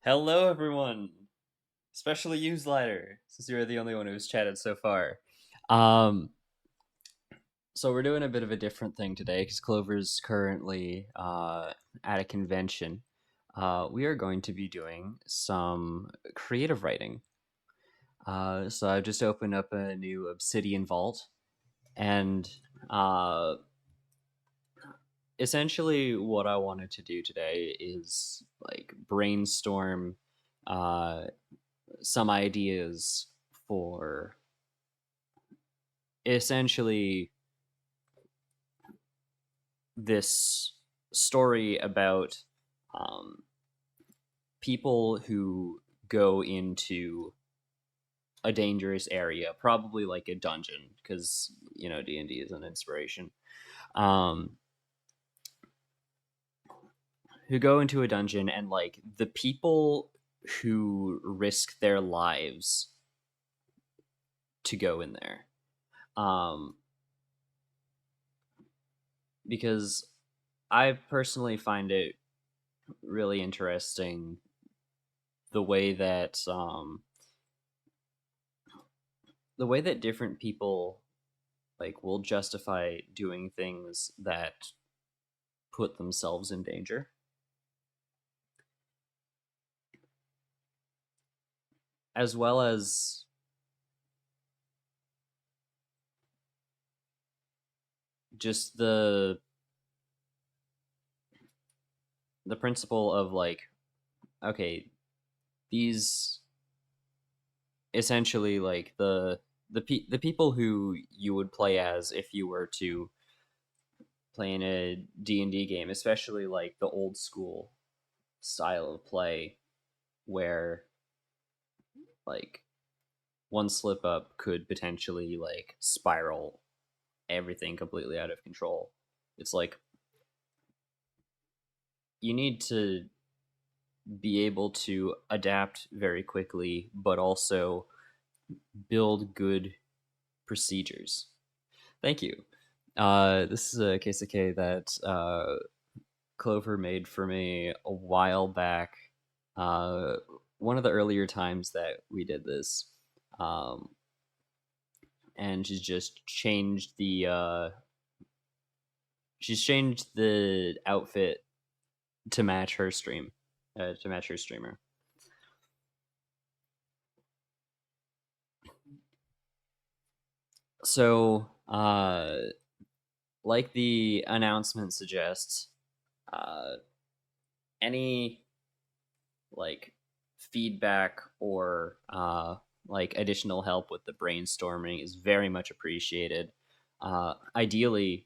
Hello, everyone. Especially you, Slider, since you're the only one who's chatted so far. Um, so we're doing a bit of a different thing today because Clover's currently at a convention. We are going to be doing some creative writing. So I've just opened up a new Obsidian Vault, and uh, essentially what I wanted to do today is like brainstorm uh, some ideas for essentially this story about um, people who go into a dangerous area, probably like a dungeon, because D&D is an inspiration. Um, who go into a dungeon and like the people who risk their lives to go in there. Um, because I personally find it really interesting the way that different people like will justify doing things that put themselves in danger, as well as just the principle of like, okay, these essentially like the people who you would play as if you were to play in a D&D game, especially like the old school style of play where like one slip up could potentially like spiral everything completely out of control. It's like you need to be able to adapt very quickly, but also build good procedures. Thank you. This is a case of K that Clover made for me a while back. Uh, one of the earlier times that we did this. Um, and she's changed the outfit to match her stream, to match her streamer. So, like the announcement suggests, uh, any like feedback or like additional help with the brainstorming is very much appreciated. Ideally,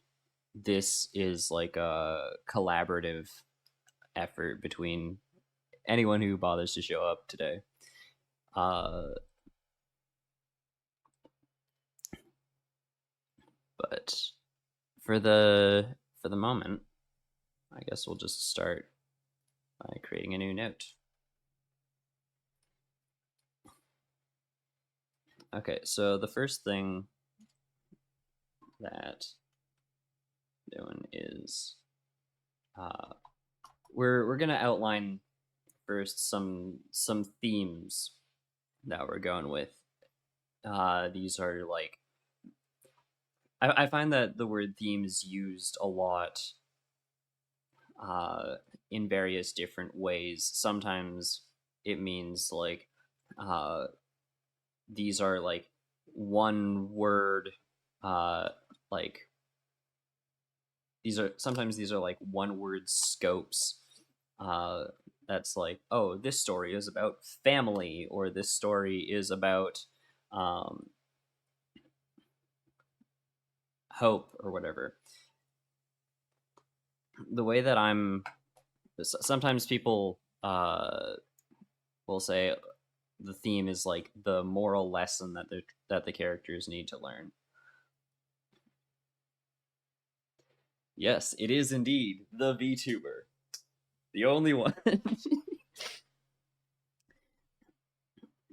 this is like a collaborative effort between anyone who bothers to show up today. Uh, but for the moment, I guess we'll just start by creating a new note. Okay, so the first thing that I'm doing is uh, we're gonna outline first some themes that we're going with. These are like I find that the word theme is used a lot uh, in various different ways. Sometimes it means like uh, these are like one word, uh, like these are like one word scopes. Uh, that's like, oh, this story is about family, or this story is about um, hope, or whatever. The way that I'm sometimes people will say the theme is like the moral lesson that the characters need to learn. Yes, it is indeed the VTuber, the only one.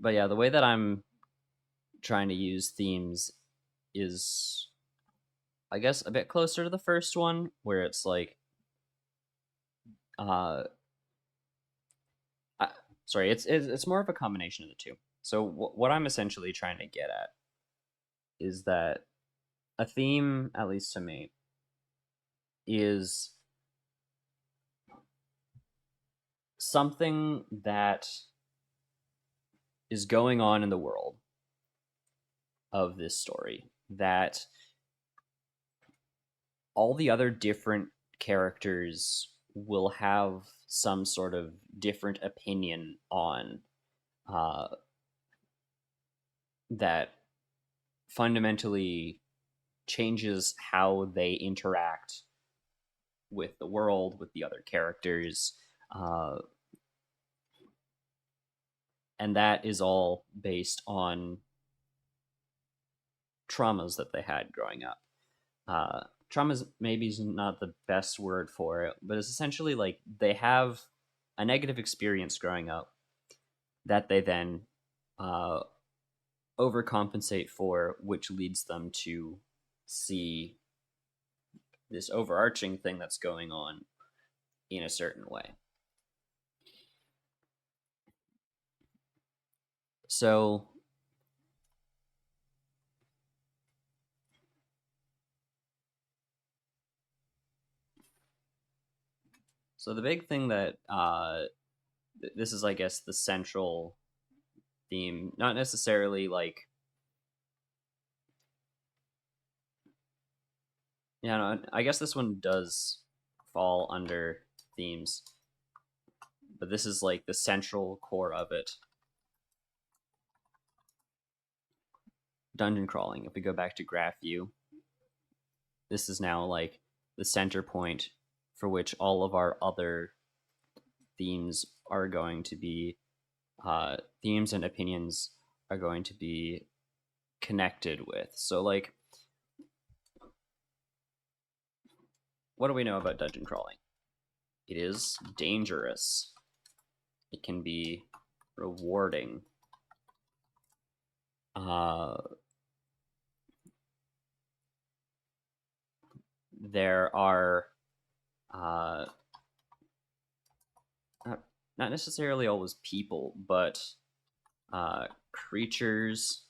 But yeah, the way that I'm trying to use themes is, I guess, a bit closer to the first one, where it's like, uh, I, sorry, it's more of a combination of the two. So what I'm essentially trying to get at is that a theme, at least to me, is something that is going on in the world of this story that all the other different characters will have some sort of different opinion on, uh, that fundamentally changes how they interact with the world, with the other characters, uh, and that is all based on traumas that they had growing up. Traumas maybe is not the best word for it, but it's essentially like they have a negative experience growing up that they then uh, overcompensate for, which leads them to see this overarching thing that's going on in a certain way. So so the big thing that this is, I guess, the central theme, not necessarily like, yeah, no, I guess this one does fall under themes, but this is like the central core of it. Dungeon crawling. If we go back to graph view, this is now like the center point for which all of our other themes are going to be, themes and opinions are going to be connected with. So, like, what do we know about dungeon crawling? It is dangerous. It can be rewarding. Uh, there are uh, not necessarily always people, but creatures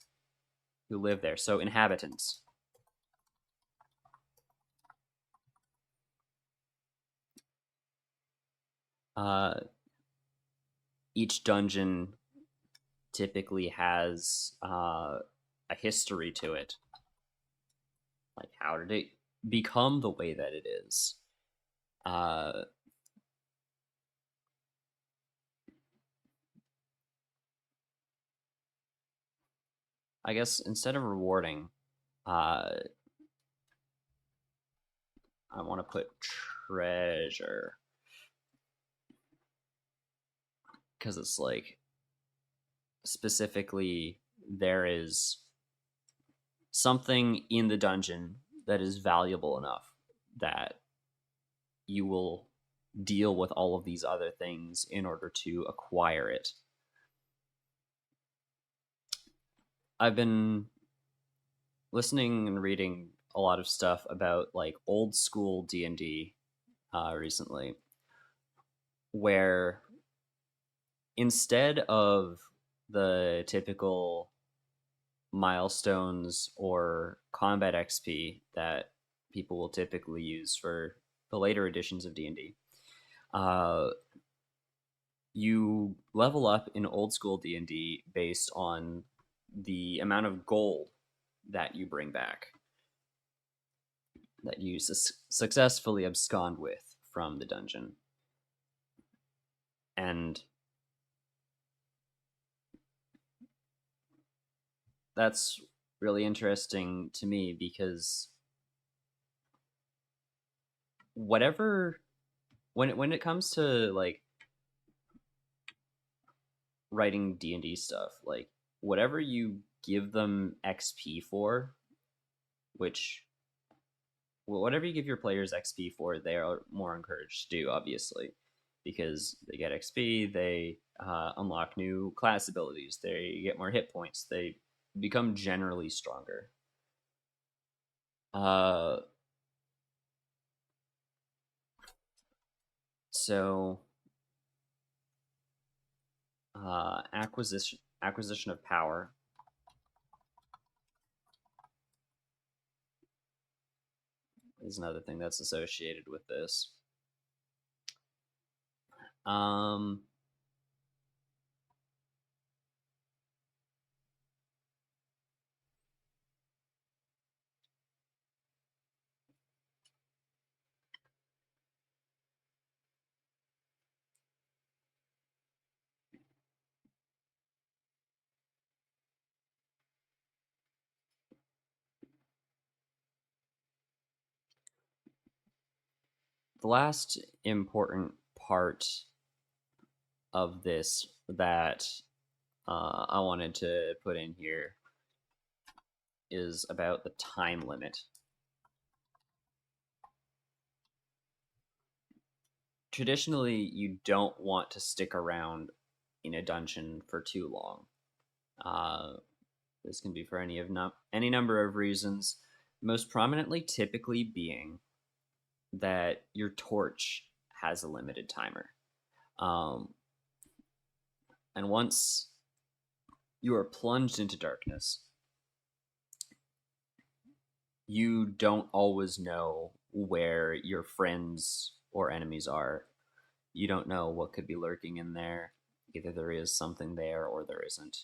who live there. So inhabitants. Uh, each dungeon typically has a history to it. Like, how did it become the way that it is? Uh, I guess instead of rewarding, uh, I want to put treasure, because it's like specifically there is something in the dungeon that is valuable enough that you will deal with all of these other things in order to acquire it. I've been listening and reading a lot of stuff about like old school D&D recently, where instead of the typical milestones or combat XP that people will typically use for the later editions of D&D, uh, you level up in old school D&D based on the amount of gold that you bring back, that you successfully abscond with from the dungeon. And that's really interesting to me because whatever, when it comes to like writing D&D stuff, like whatever you give them XP for, which, well, whatever you give your players XP for, they are more encouraged to do, obviously, because they get XP, they unlock new class abilities, they get more hit points, they become generally stronger. Uh, so Acquisition of power is another thing that's associated with this. Um, the last important part of this that I wanted to put in here is about the time limit. Traditionally, you don't want to stick around in a dungeon for too long. Uh, this can be for any number of reasons. Most prominently, typically being that your torch has a limited timer. Um, and once you are plunged into darkness, you don't always know where your friends or enemies are. You don't know what could be lurking in there. Either there is something there or there isn't.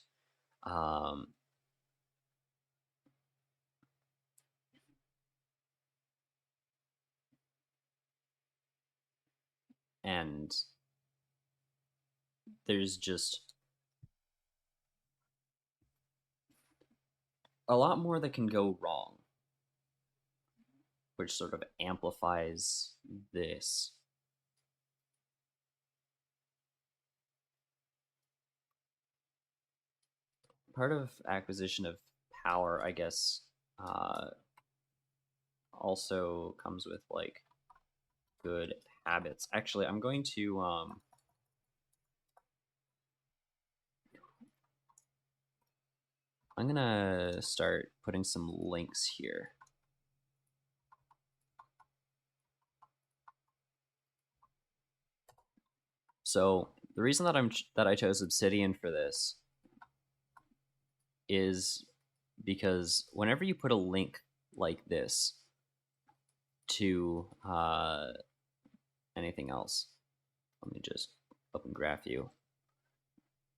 Um, and there's just a lot more that can go wrong, which sort of amplifies this. Part of acquisition of power, I guess, uh, also comes with like good habits. Actually, I'm going to I'm gonna start putting some links here. So the reason that I chose Obsidian for this is because whenever you put a link like this to anything else, let me just open GraphView.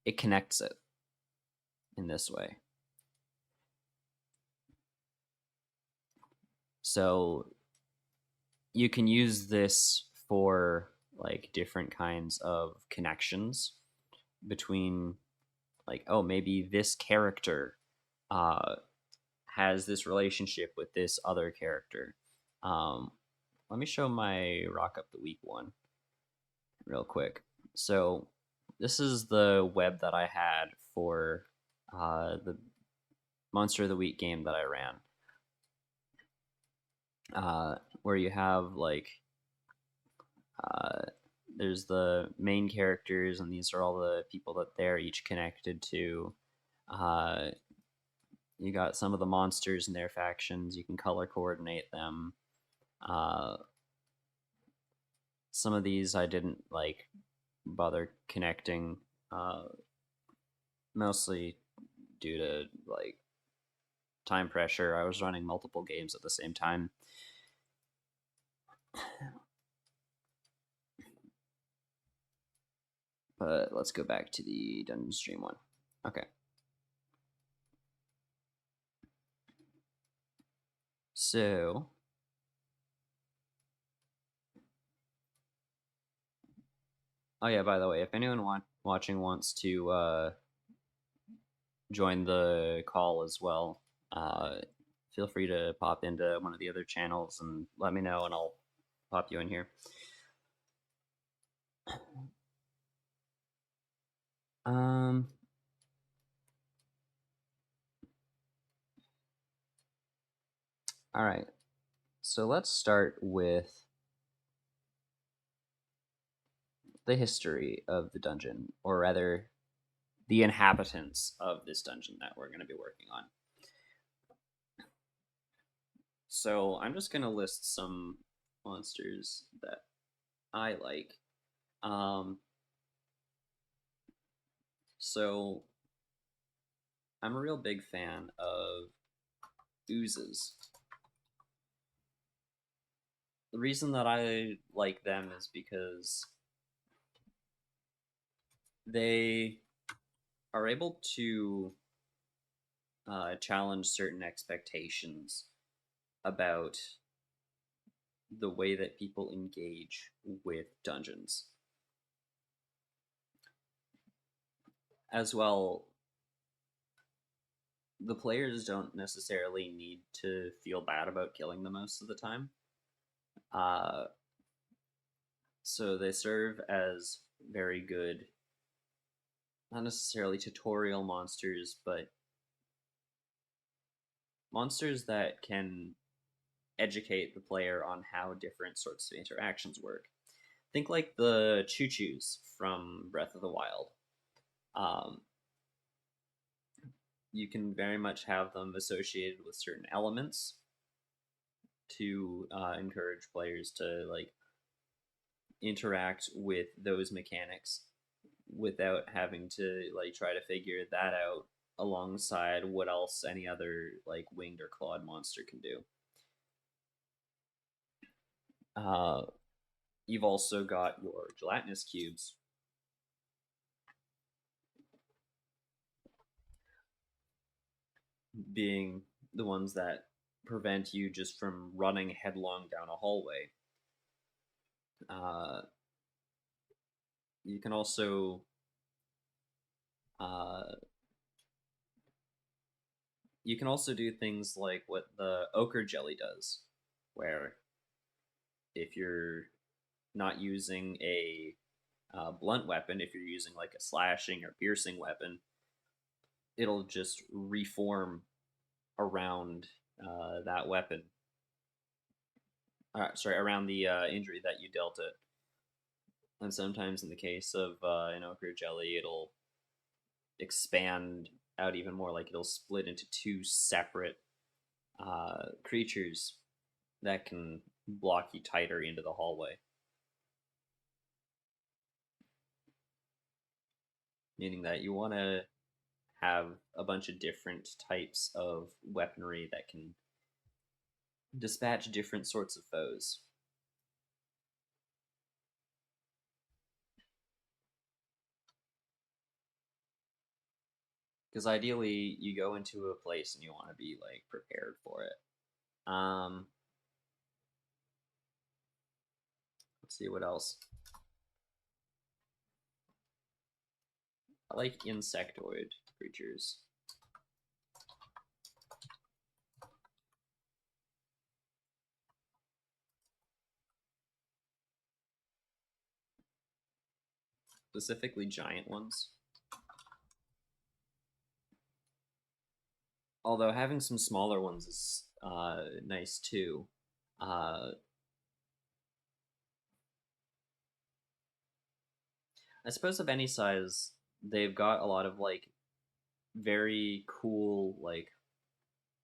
It connects it in this way. So you can use this for like different kinds of connections between like, oh, maybe this character uh, has this relationship with this other character. Um, Let me show my Rock Up the Week one real quick. So this is the web that I had for the Monster of the Week game that I ran, where you have like uh, there's the main characters, and these are all the people that they're each connected to. Uh, you got some of the monsters and their factions. You can color coordinate them. Uh, some of these I didn't like bother connecting, uh, mostly due to like time pressure. I was running multiple games at the same time. But let's go back to the Dungeon Stream one. Okay. So oh yeah, by the way, if anyone watching wants to join the call as well, uh, feel free to pop into one of the other channels and let me know, and I'll pop you in here. Um, all right, so let's start with the history of the dungeon, or rather, the inhabitants of this dungeon that we're going to be working on. So I'm just going to list some monsters that I like. Um, So I'm a real big fan of oozes. The reason that I like them is because they are able to challenge certain expectations about the way that people engage with dungeons. As well, the players don't necessarily need to feel bad about killing them most of the time. Uh, so they serve as very good, not necessarily tutorial monsters, but monsters that can educate the player on how different sorts of interactions work. Think like the choo-choos from Breath of the Wild. Um, you can very much have them associated with certain elements to encourage players to like interact with those mechanics without having to like try to figure that out alongside what else any other like winged or clawed monster can do. Uh, you've also got your gelatinous cubes, being the ones that prevent you just from running headlong down a hallway. Uh, you can also uh, do things like what the ochre jelly does, where if you're not using a blunt weapon, if you're using like a slashing or piercing weapon, it'll just reform around that weapon. Sorry, around the injury that you dealt it. And sometimes, in the case of an ochre jelly, it'll expand out even more. Like it'll split into two separate creatures that can block you tighter into the hallway. Meaning that you want to have a bunch of different types of weaponry that can dispatch different sorts of foes. Because ideally, you go into a place and you want to be like prepared for it. Let's see what else. I like insectoid creatures. Specifically giant ones. Although having some smaller ones is nice too. Uh, I suppose of any size, they've got a lot of like very cool, like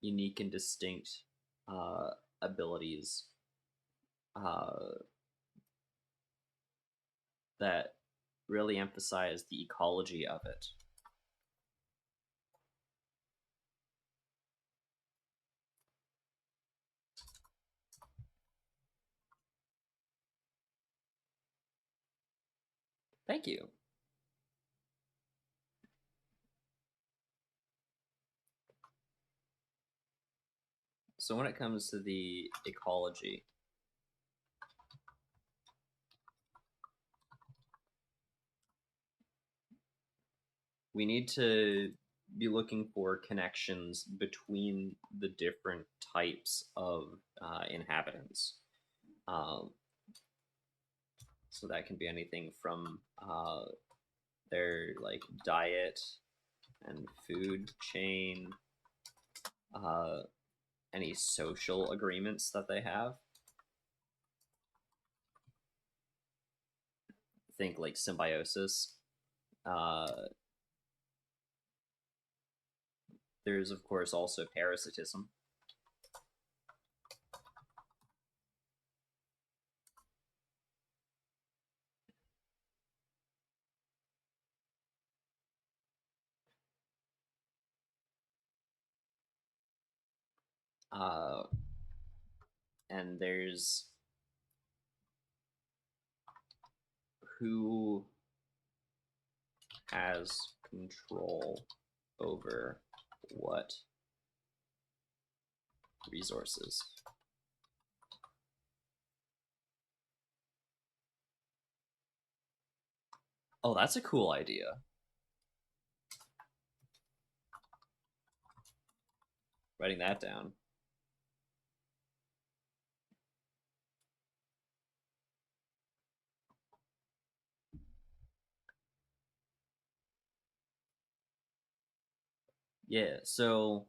unique and distinct uh, abilities uh, that really emphasize the ecology of it. Thank you. So when it comes to the ecology, we need to be looking for connections between the different types of inhabitants. Um, so that can be anything from their like diet and food chain, uh, any social agreements that they have. Think like symbiosis. Uh, there's of course also parasitism. And there's who has control over what resources. Oh, that's a cool idea. Writing that down. Yeah, so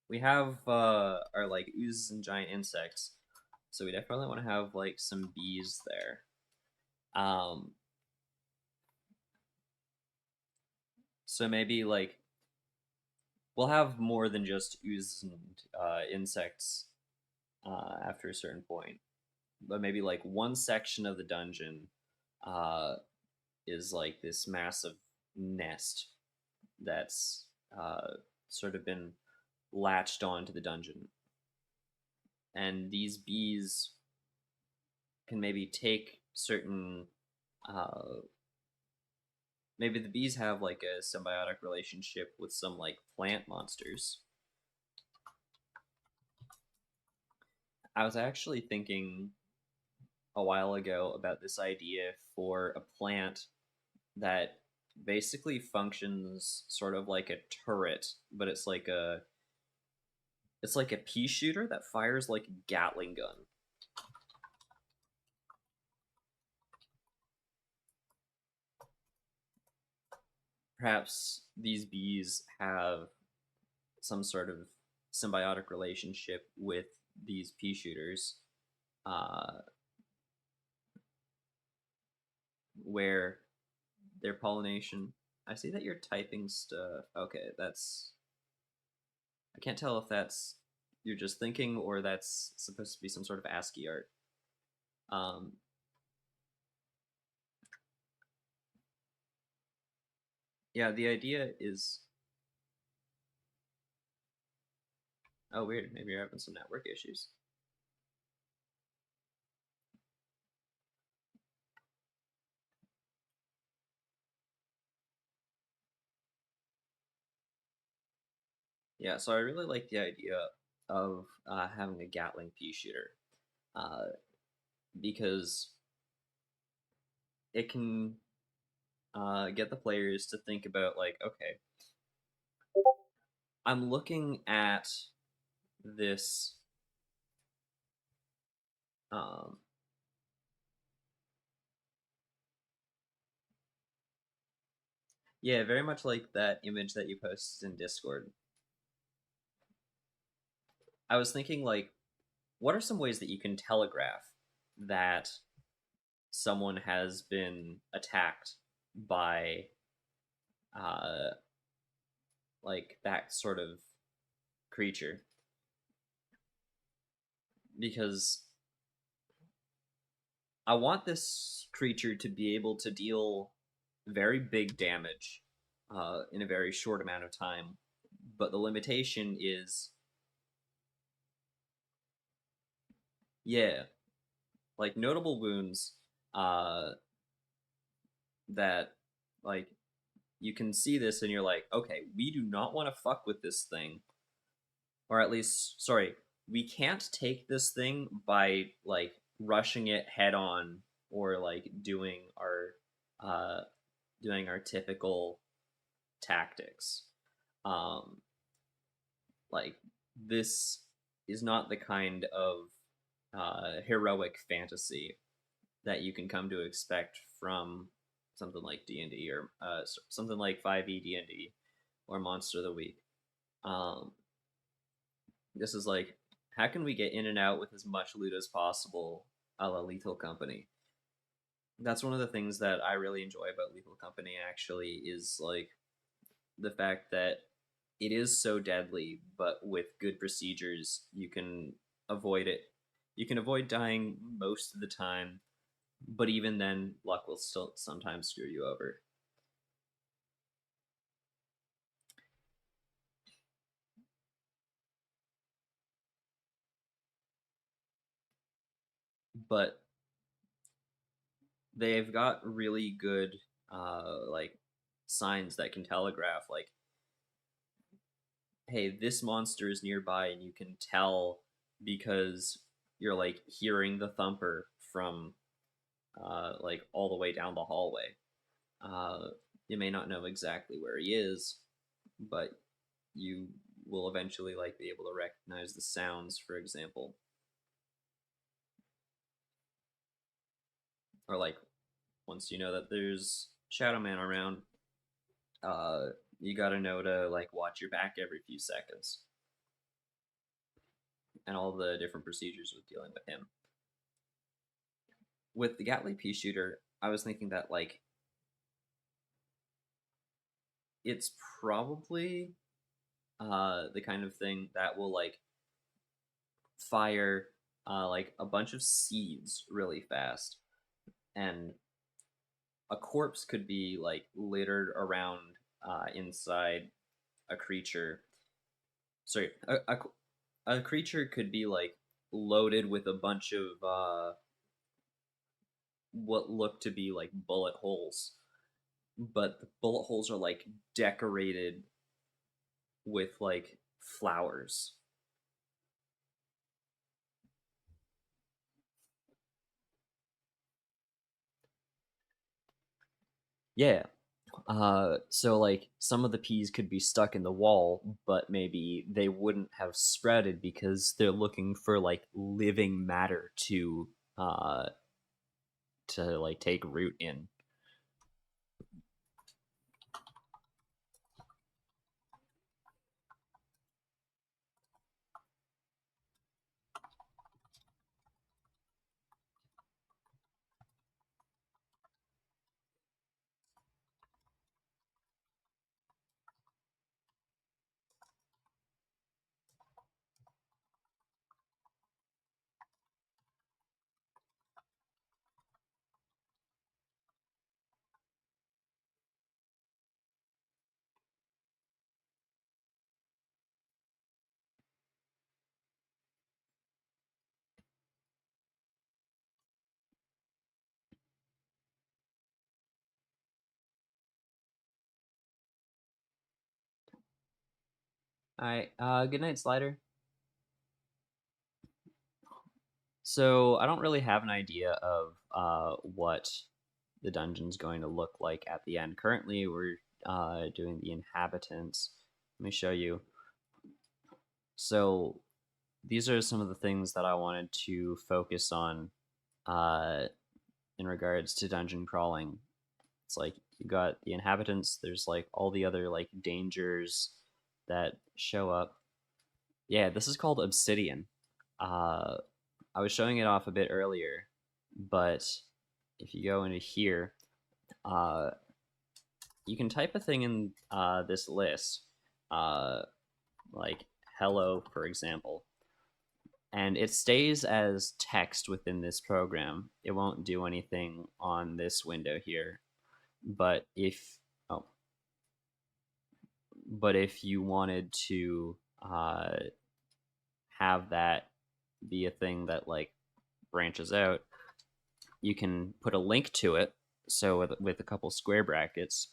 we have our like oozes and giant insects. So we definitely want to have like some bees there. Um, so maybe like we'll have more than just oozes and insects after a certain point, but maybe like one section of the dungeon uh, is like this massive nest that's sort of been latched onto the dungeon, and these bees can maybe take certain uh, maybe the bees have like a symbiotic relationship with some like plant monsters. I was actually thinking a while ago about this idea for a plant that basically functions sort of like a turret, but it's like a pea shooter that fires like a Gatling gun. Perhaps these bees have some sort of symbiotic relationship with these pea shooters, uh, where their pollination. I see that you're typing stuff. Okay, that's. I can't tell if that's you're just thinking or that's supposed to be some sort of ASCII art. Um, yeah, the idea is. Oh, weird. Maybe you're having some network issues. Yeah, so I really like the idea of having a Gatling pea shooter uh, because it can get the players to think about like, okay, I'm looking at this. Um, yeah, very much like that image that you posted in Discord. I was thinking like, what are some ways that you can telegraph that someone has been attacked by uh, like that sort of creature? Because I want this creature to be able to deal very big damage in a very short amount of time. But the limitation is, yeah, like notable wounds uh, that, like, you can see this and you're like, okay, we do not want to fuck with this thing. Or at least, sorry, we can't take this thing by, like, rushing it head on or, like, uh, doing our typical tactics. Um, like this is not the kind of heroic fantasy that you can come to expect from something like D&D or something like 5e D&D or Monster of the Week. Um, this is like, how can we get in and out with as much loot as possible a la Lethal Company? That's one of the things that I really enjoy about Lethal Company actually is like the fact that it is so deadly, but with good procedures, you can avoid it. You can avoid dying most of the time, but even then, luck will still sometimes screw you over. but they've got really good like signs that can telegraph like, hey, this monster is nearby, and you can tell because you're like hearing the thumper from like all the way down the hallway. Uh, you may not know exactly where he is, but you will eventually like be able to recognize the sounds, for example, or like once you know that there's Shadow Man around, uh, you gotta know to like watch your back every few seconds, and all the different procedures with dealing with him. With the Gatling pea shooter, I was thinking that like it's probably the kind of thing that will like fire like a bunch of seeds really fast, and a corpse could be like littered around inside a creature. Sorry, a creature could be like loaded with a bunch of what look to be like bullet holes, but the bullet holes are like decorated with like flowers. Yeah. So like some of the peas could be stuck in the wall, but maybe they wouldn't have sprouted because they're looking for like living matter uh to like take root in. All right. Good night, Slider. So I don't really have an idea of what the dungeon's going to look like at the end. Currently, we're doing the inhabitants. Let me show you. So these are some of the things that I wanted to focus on uh, in regards to dungeon crawling. It's like you got the inhabitants. There's like all the other like dangers that show up. Yeah, this is called Obsidian. Uh, I was showing it off a bit earlier, but if you go into here, uh, you can type a thing in this list, uh, like hello, for example, and it stays as text within this program. It won't do anything on this window here. But if oh, but if you wanted to have that be a thing that like branches out, you can put a link to it. So with a couple square brackets,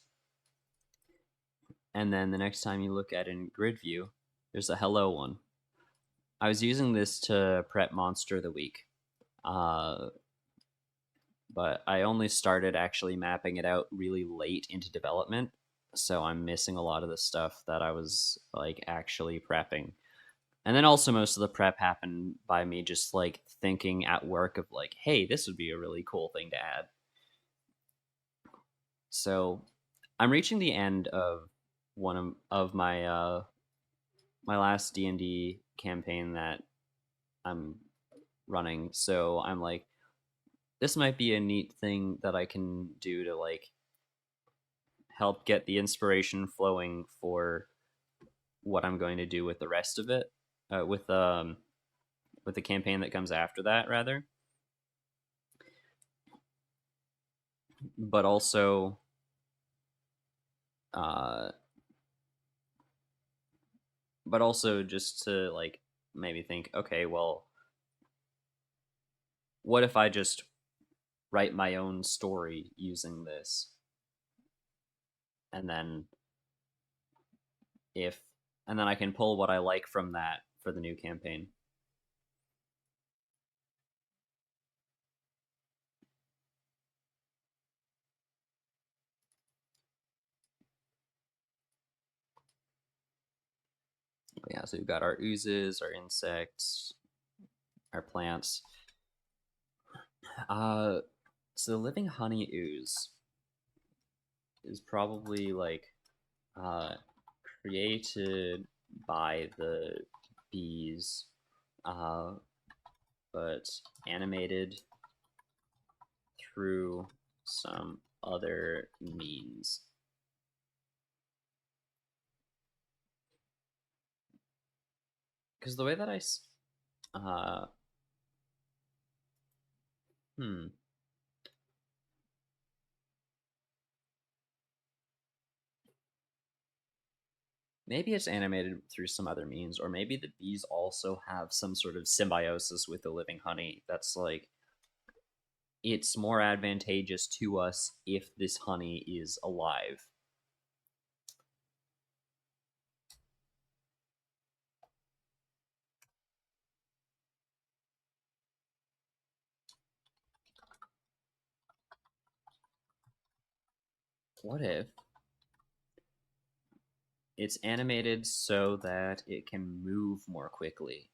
and then the next time you look at it in grid view, there's a hello one. I was using this to prep Monster of the Week, uh, but I only started actually mapping it out really late into development, so I'm missing a lot of the stuff that I was like actually prepping. And then also most of the prep happened by me just like thinking at work of like, hey, this would be a really cool thing to add. So I'm reaching the end of one of my last D&D campaign that I'm running. So I'm like, this might be a neat thing that I can do to like help get the inspiration flowing for what I'm going to do with the rest of it, with the campaign that comes after that, rather. But also, uh, just to like maybe think, okay, well, what if I just write my own story using this, and then if and then I can pull what I like from that for the new campaign. Yeah, so we've got our oozes, our insects, our plants. Uh, so the living honey ooze is probably like uh, created by the bees, uh, but animated through some other means. Because the way that uh, hmm, maybe it's animated through some other means, or maybe the bees also have some sort of symbiosis with the living honey that's like it's more advantageous to us if this honey is alive. What if it's animated so that it can move more quickly?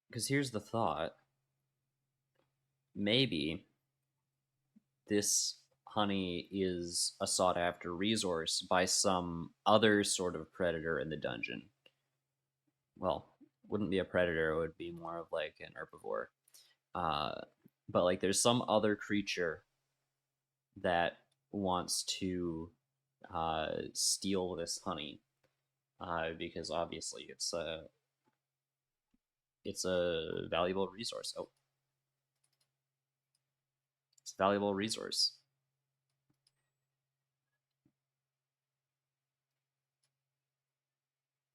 Because here's the thought, maybe this honey is a sought after resource by some other sort of predator in the dungeon. Well, wouldn't be a predator, it would be more of like an herbivore. Uh, but like there's some other creature that wants to steal this honey because obviously it's a valuable resource. Oh, it's a valuable resource.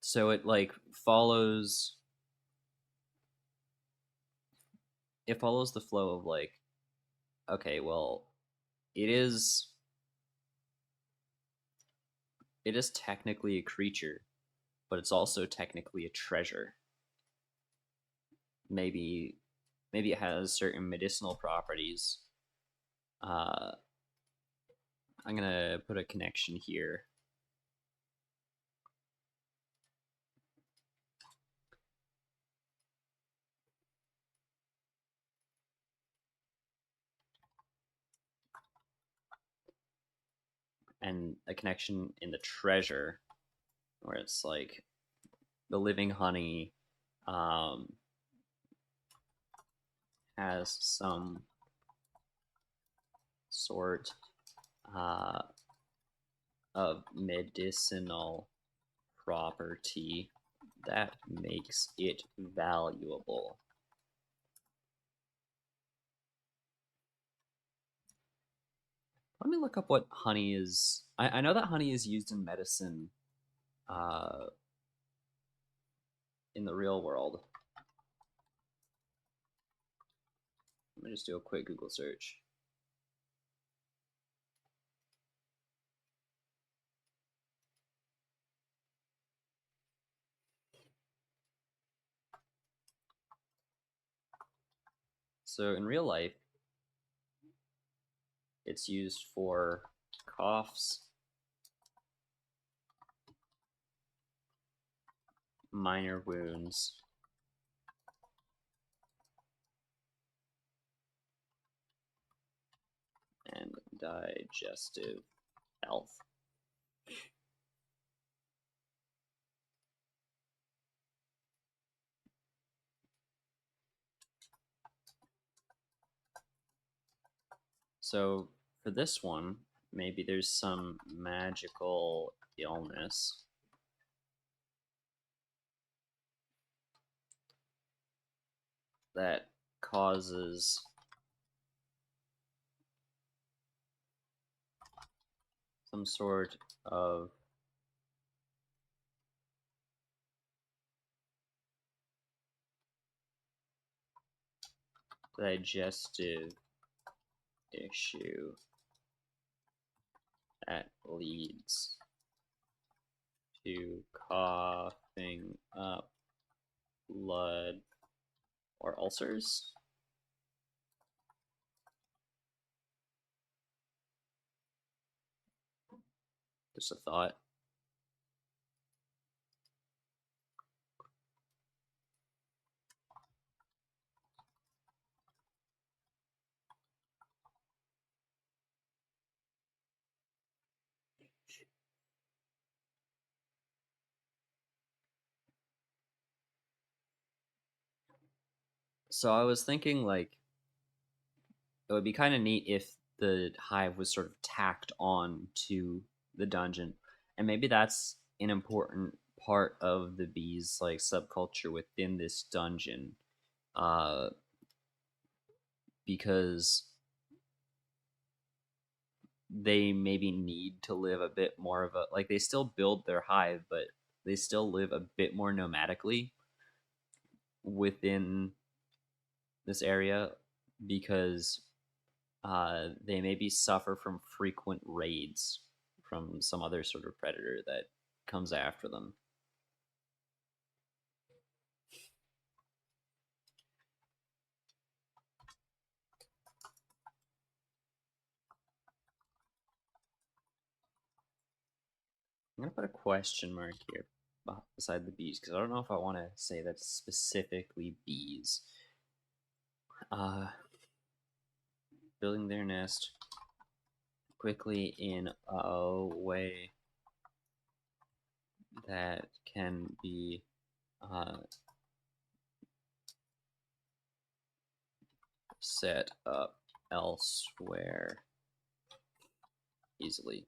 So it like follows the flow of like, okay, well, it is it is technically a creature, but it's also technically a treasure. Maybe maybe it has certain medicinal properties. Uh, I'm gonna put a connection here. And a connection in the treasure where it's like the living honey um, has some sort uh, of medicinal property that makes it valuable. Let me look up what honey is. I know that honey is used in medicine uh, in the real world. Let me just do a quick Google search. So in real life, it's used for coughs, minor wounds, and digestive health. So for this one, maybe there's some magical illness that causes some sort of digestive issue that leads to coughing up blood or ulcers. Just a thought. So I was thinking, like, it would be kind of neat if the hive was sort of tacked on to the dungeon, and maybe that's an important part of the bees like subculture within this dungeon, uh, because they maybe need to live a bit more of a, like, they still build their hive, but they still live a bit more nomadically within this area because they maybe suffer from frequent raids from some other sort of predator that comes after them. I'm gonna put a question mark here beside the bees because I don't know if I want to say that specifically bees. Uh, building their nest quickly in a way that can be uh, set up elsewhere easily.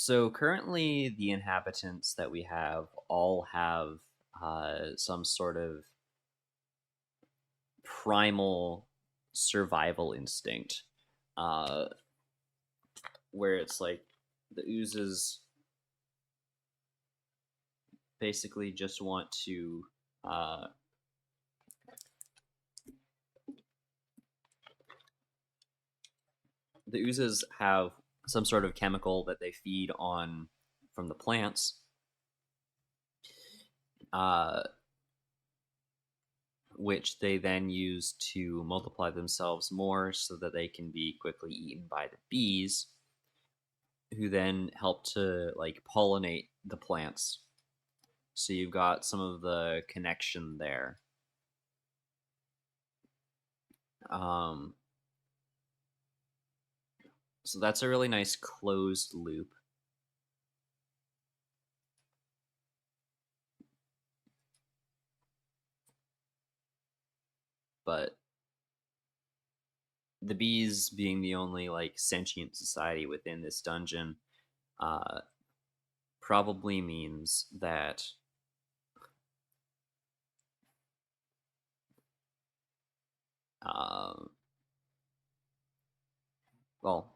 So currently, the inhabitants that we have all have some sort of primal survival instinct, uh, where it's like the oozes basically just want to. Uh, the oozes have some sort of chemical that they feed on from the plants, uh, which they then use to multiply themselves more so that they can be quickly eaten by the bees, who then help to like pollinate the plants. So you've got some of the connection there. Um, so that's a really nice closed loop. But the bees being the only like sentient society within this dungeon uh, probably means that um, well,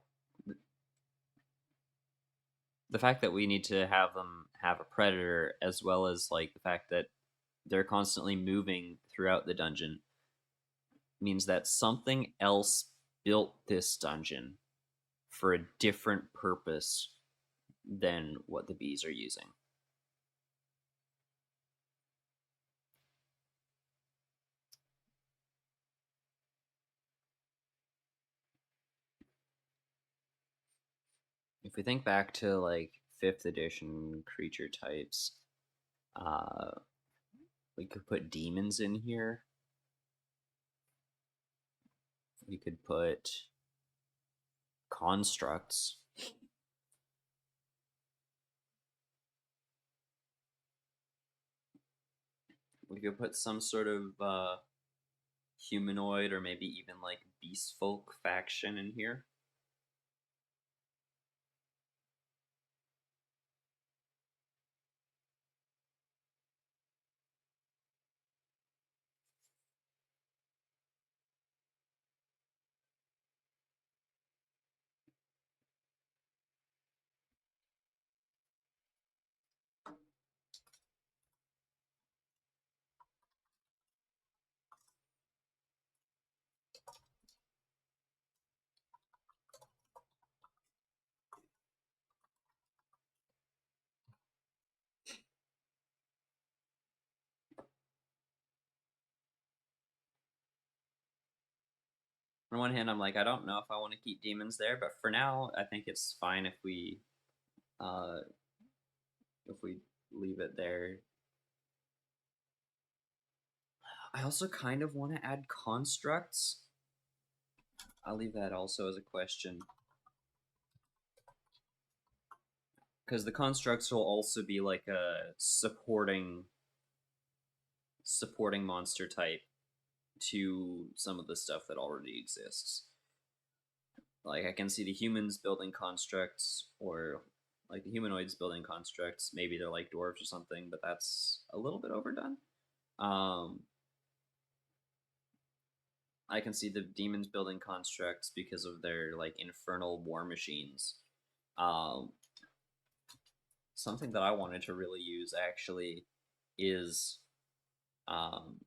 the fact that we need to have them have a predator, as well as like the fact that they're constantly moving throughout the dungeon, means that something else built this dungeon for a different purpose than what the bees are using. If we think back to like 5th edition creature types, uh, we could put demons in here. We could put constructs. We could put some sort of humanoid or maybe even like beast folk faction in here. On one hand, I'm like, I don't know if I want to keep demons there, but for now, I think it's fine uh, if we leave it there. I also kind of want to add constructs. I'll leave that also as a question. Because the constructs will also be like a supporting monster type to some of the stuff that already exists. Like I can see the humans building constructs, or like the humanoids building constructs. Maybe they're like dwarves or something, but that's a little bit overdone. I can see the demons building constructs because of their like infernal war machines. Um, Something that I wanted to really use actually is um,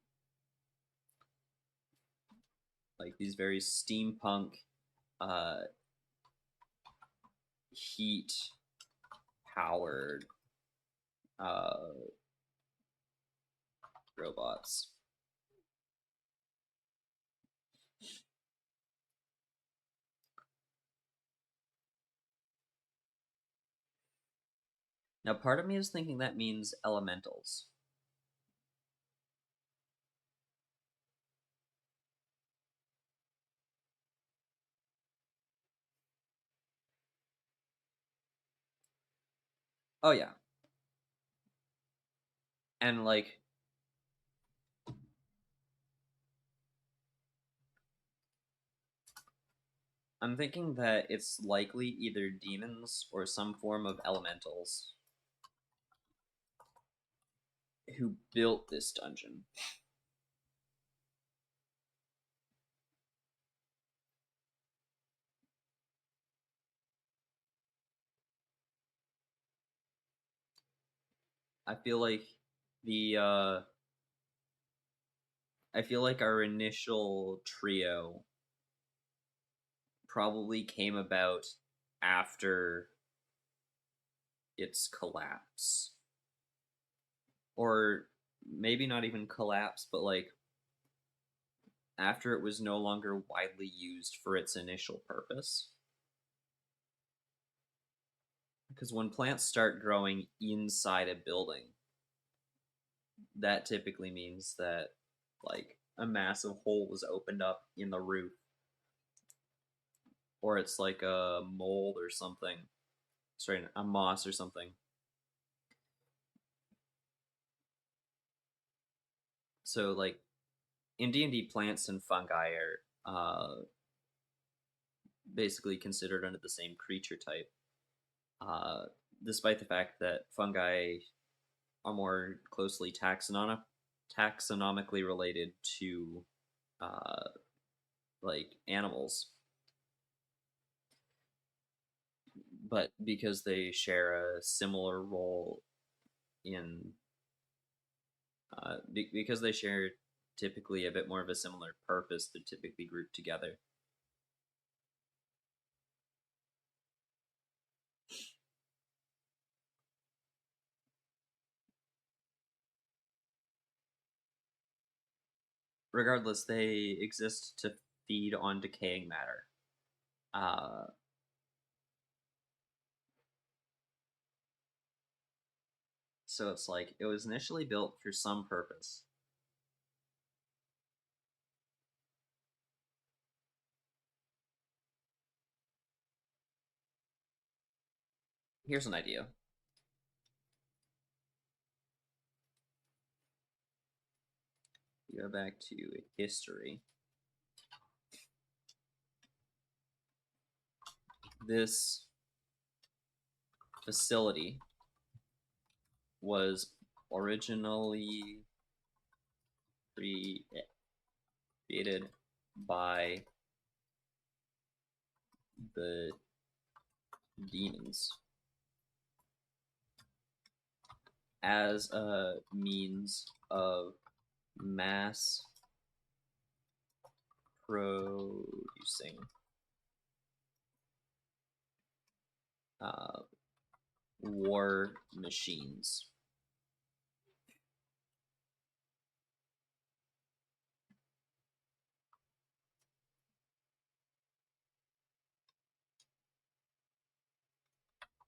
like these very steampunk uh, heat powered robots. Now, part of me is thinking that means elementals. Oh yeah, and like I'm thinking that it's likely either demons or some form of elementals who built this dungeon. I feel like the I feel like our initial trio probably came about after its collapse. Or maybe not even collapse, but like after it was no longer widely used for its initial purpose. Because when plants start growing inside a building, that typically means that like a massive hole was opened up in the roof, or it's like a mold or something, sorry, a moss or something. So like in D&D, plants and fungi are basically considered under the same creature type, uh, despite the fact that fungi are more closely taxonomically related to uh, like animals, but because they share a similar role in because they share typically a bit more of a similar purpose, they're typically grouped together. Regardless, they exist to feed on decaying matter. Uh, so it's like it was initially built for some purpose. Here's an idea. You go back to history. this facility was originally created by the demons as a means of mass producing war machines.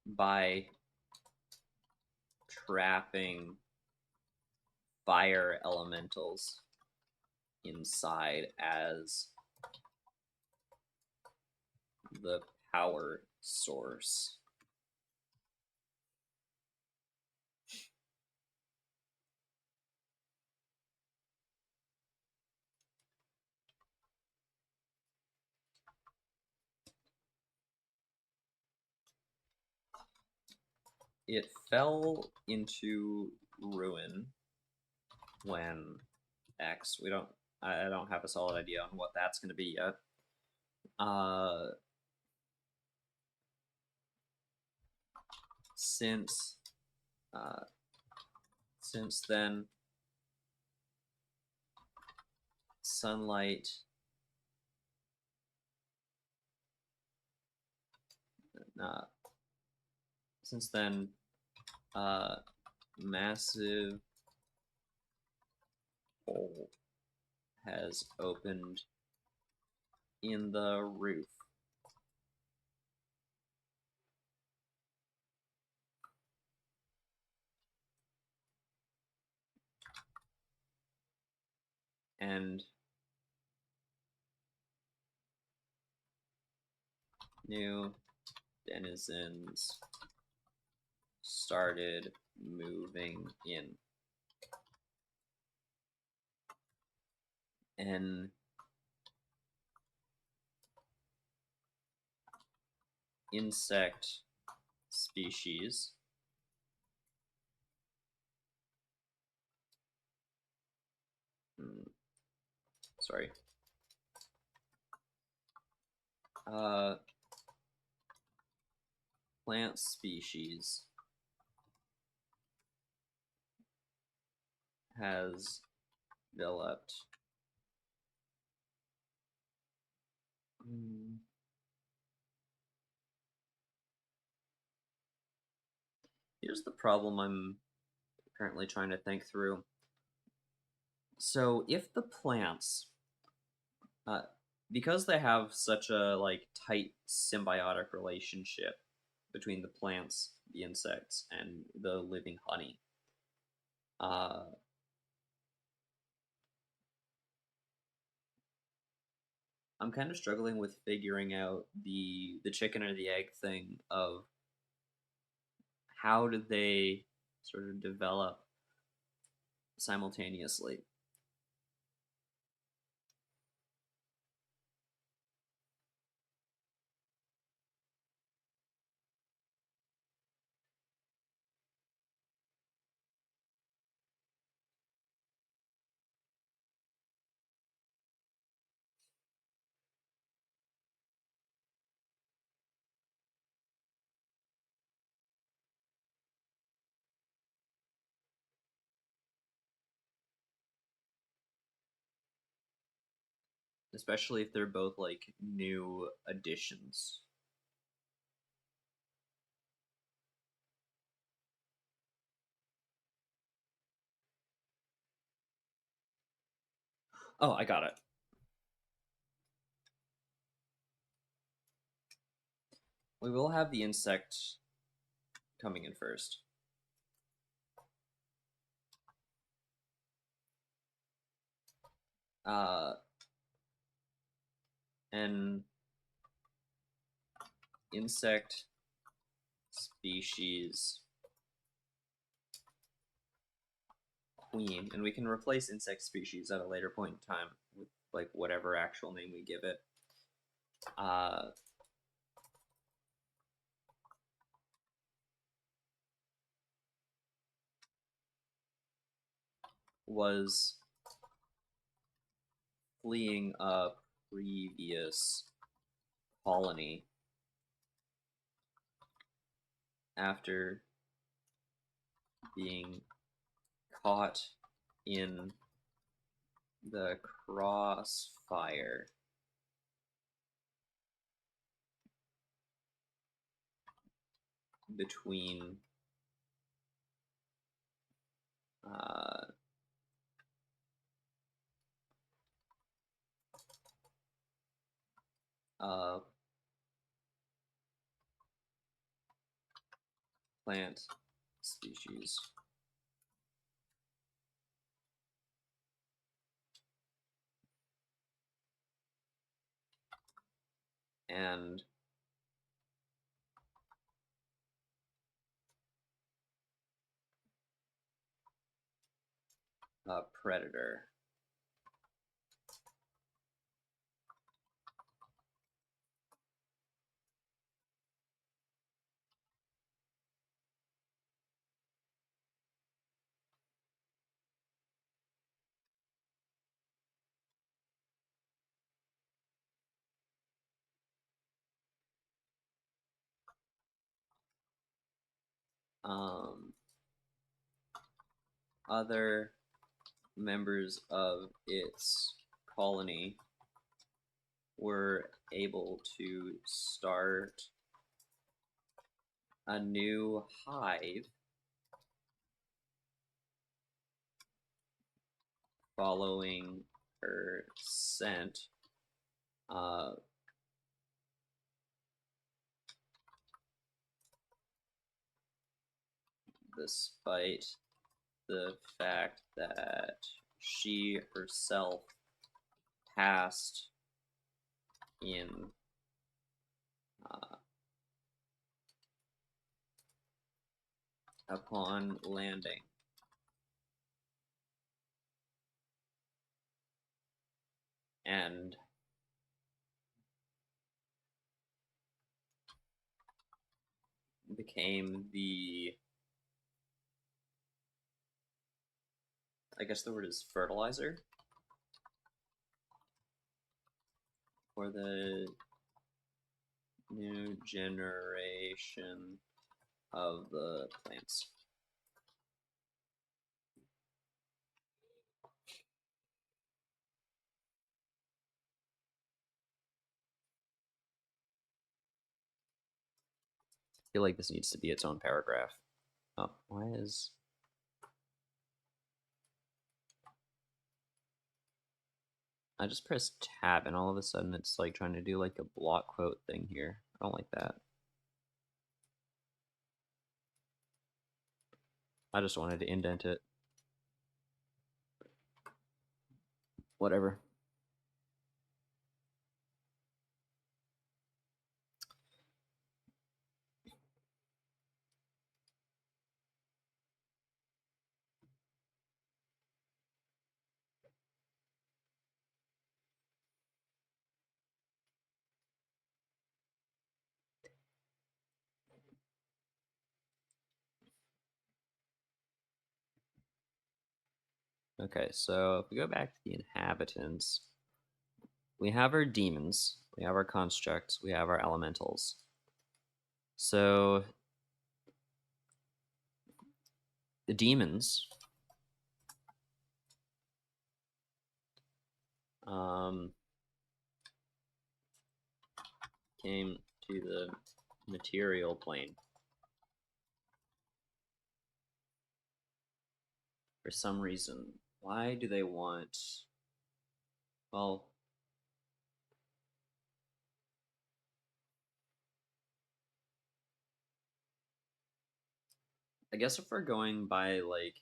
By trapping fire elementals inside as the power source. It fell into ruin when X. I don't have a solid idea on what that's going to be yet. Since then, sunlight since then, massive hole has opened in the roof. And new denizens started moving in. An insect species sorry. Plant species has developed Here's the problem I'm currently trying to think through. So if the plants, because they have such a tight symbiotic relationship between the plants, the insects, and the living honey, I'm kind of struggling with figuring out the chicken or the egg thing of how did they sort of develop simultaneously. Especially if they're both new additions. Oh, I got it. We will have the insect coming in first. An insect species queen, and we can replace insect species at a later point in time with whatever actual name we give it. was fleeing a previous colony after being caught in the crossfire between uh, plant species and a predator. Other members of its colony were able to start a new hive following her scent, despite the fact that she herself passed in upon landing. And became the, I guess the word is fertilizer for the new generation of the plants. I feel like this needs to be its own paragraph. Oh, why is... I just pressed tab and all of a sudden it's like trying to do like a block quote thing here. I don't like that. I just wanted to indent it. Whatever. Okay, so if we go back to the inhabitants, we have our demons, we have our constructs, we have our elementals. So the demons came to the material plane for some reason. Why do they want... Well, I guess if we're going by like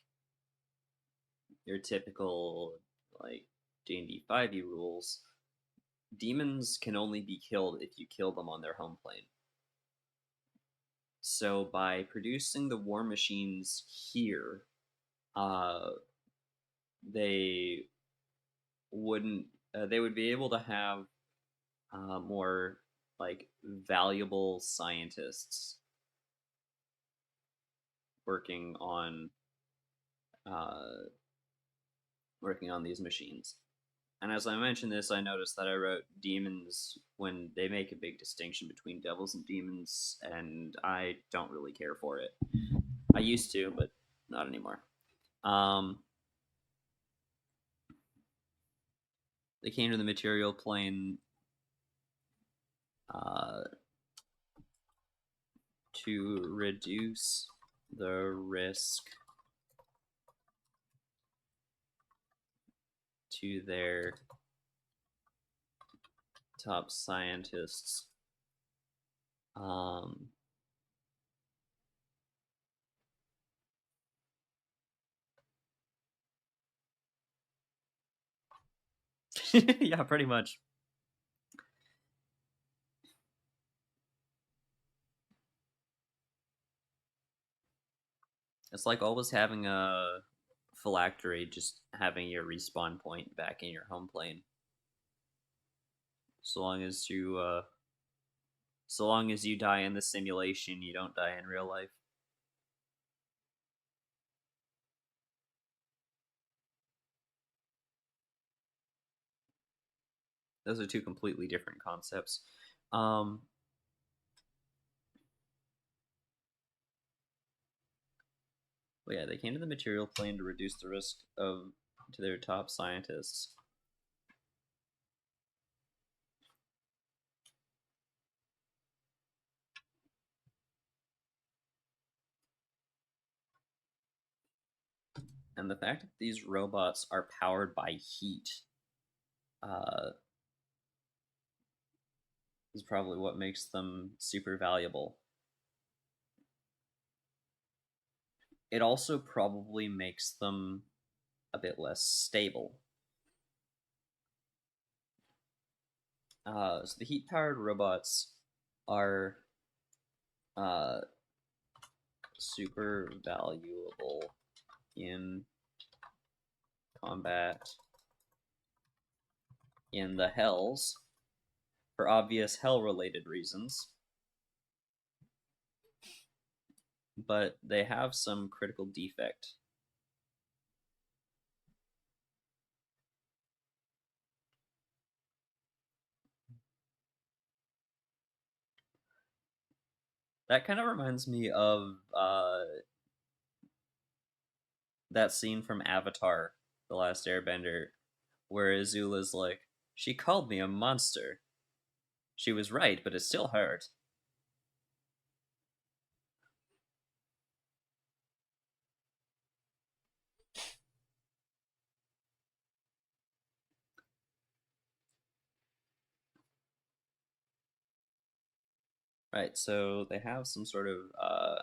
your typical like D&D 5e rules, demons can only be killed if you kill them on their home plane. So by producing the war machines here, they wouldn't. They would be able to have more like valuable scientists working on working on these machines. And as I mentioned this, I noticed that I wrote demons when they make a big distinction between devils and demons, and I don't really care for it. I used to, but not anymore. They came to the material plane to reduce the risk to their top scientists. Yeah, pretty much. It's like always having a phylactery, just having your respawn point back in your home plane. So long as you die in the simulation, you don't die in real life. Those are two completely different concepts. But yeah, they came to the material plane to reduce the risk to their top scientists. And the fact that these robots are powered by heat is probably what makes them super valuable. It also probably makes them a bit less stable. So the heat-powered robots are super valuable in combat in the Hells for obvious Hell-related reasons. But they have some critical defect. That kind of reminds me of that scene from Avatar, The Last Airbender, where Azula's like, "She called me a monster. She was right, but it still hurt." Right, so they have some sort of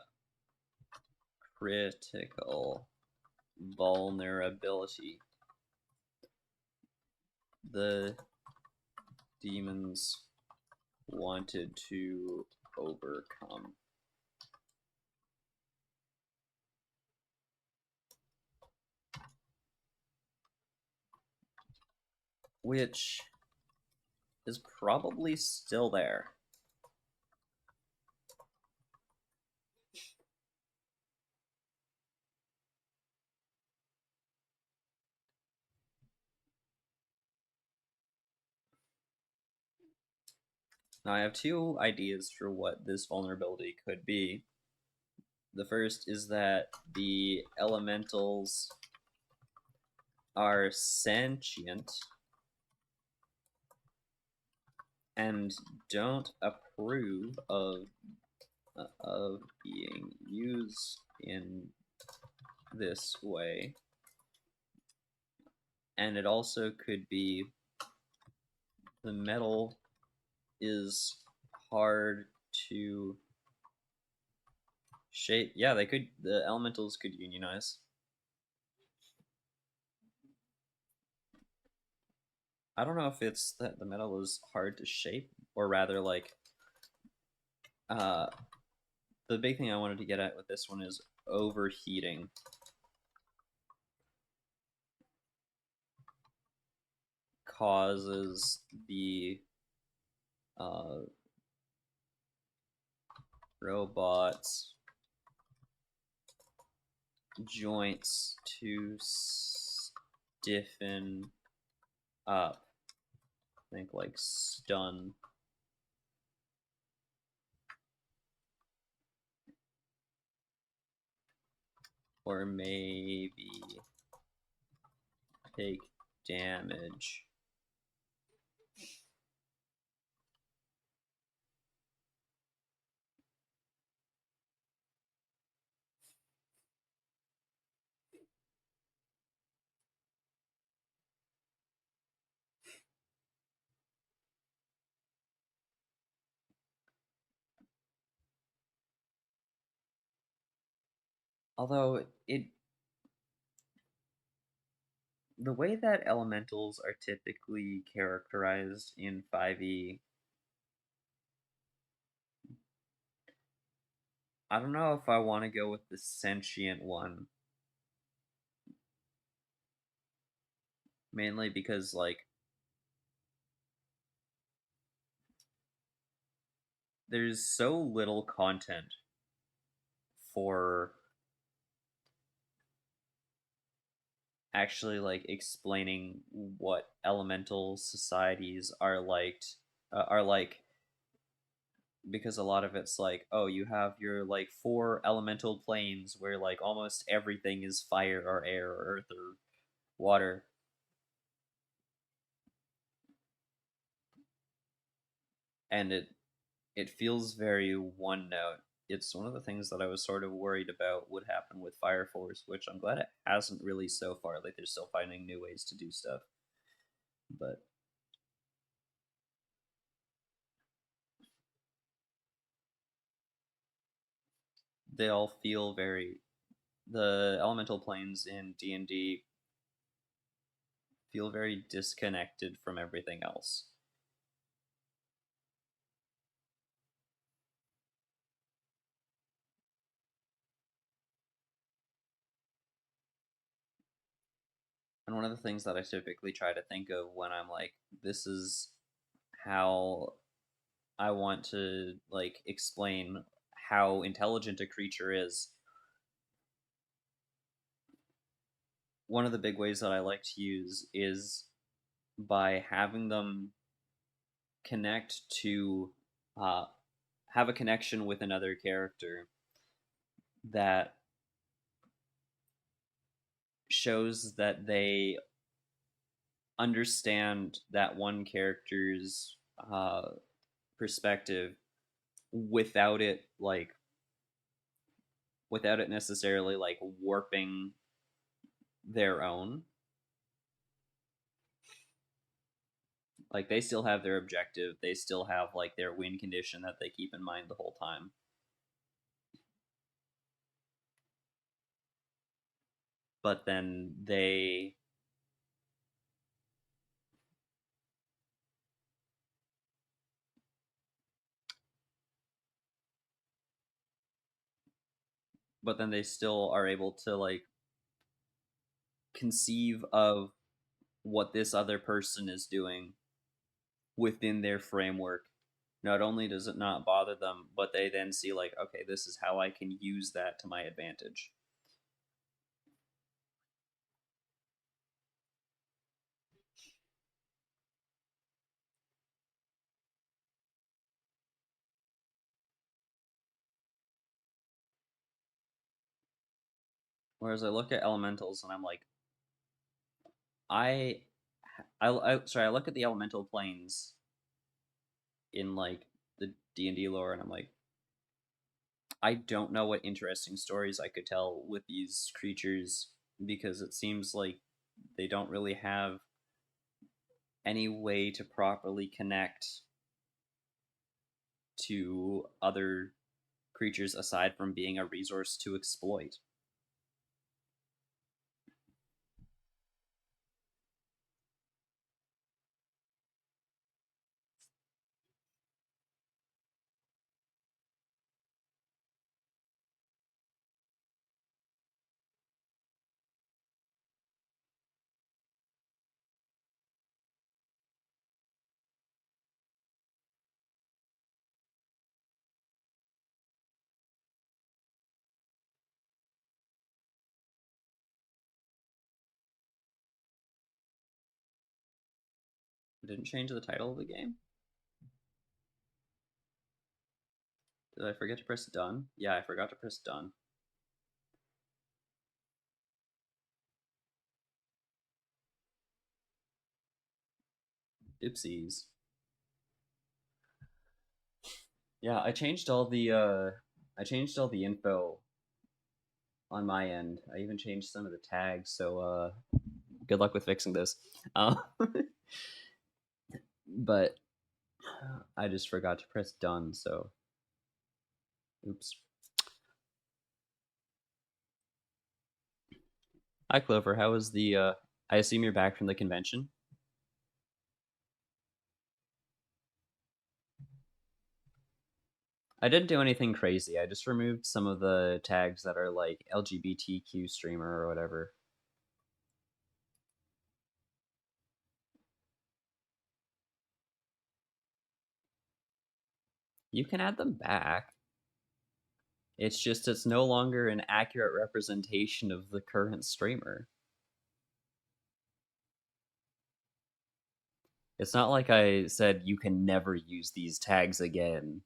critical vulnerability. The demons wanted to overcome. Which is probably still there. Now I have two ideas for what this vulnerability could be. The first is that the elementals are sentient and don't approve of being used in this way. And it also could be the metal is hard to shape. Yeah, the elementals could unionize. I don't know if it's that the metal is hard to shape, or rather, like, the big thing I wanted to get at with this one is overheating. Causes the robots joints to stiffen up. Think like stun. Or maybe take damage. Although the way that elementals are typically characterized in 5e, I don't know if I want to go with the sentient one. Mainly because, like, there's so little content for actually, like, explaining what elemental societies are like, because a lot of it's like, oh, you have your, like, 4 elemental planes where, like, almost everything is fire or air or earth or water. And it feels very one note. It's one of the things that I was sort of worried about would happen with Fire Force, which I'm glad it hasn't really so far. Like, they're still finding new ways to do stuff. But they all feel very. The elemental planes in D&D feel very disconnected from everything else. And one of the things that I typically try to think of when I'm like, this is how I want to, like, explain how intelligent a creature is. One of the big ways that I like to use is by having them connect to uh, have a connection with another character that shows that they understand that one character's perspective without it like without it necessarily like warping their own. Like, they still have their objective, they still have like their win condition that they keep in mind the whole time. But then they still are able to like conceive of what this other person is doing within their framework. Not only does it not bother them, but they then see like, okay, this is how I can use that to my advantage. Whereas I look at elementals and I'm like, I, I look at the elemental planes in like the D&D lore, and I'm like, I don't know what interesting stories I could tell with these creatures because it seems like they don't really have any way to properly connect to other creatures aside from being a resource to exploit. didn't change the title of the game? Did I forget to press done? Yeah, I forgot to press done. Oopsies. Yeah, I changed all the info on my end. I even changed some of the tags, so good luck with fixing this. Uh, but I just forgot to press done, so oops. Hi Clover, how was the I assume you're back from the convention? I didn't do anything crazy. I just removed some of the tags that are like LGBTQ streamer or whatever. You can add them back. It's just it's no longer an accurate representation of the current streamer. It's not like I said you can never use these tags again.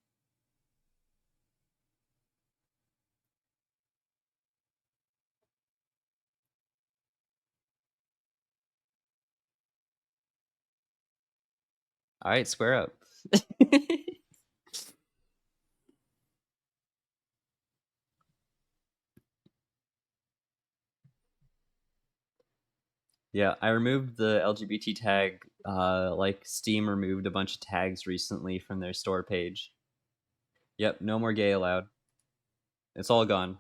All right, square up. Yeah, I removed the LGBT tag. Like Steam removed a bunch of tags recently from their store page. Yep, no more gay allowed. It's all gone.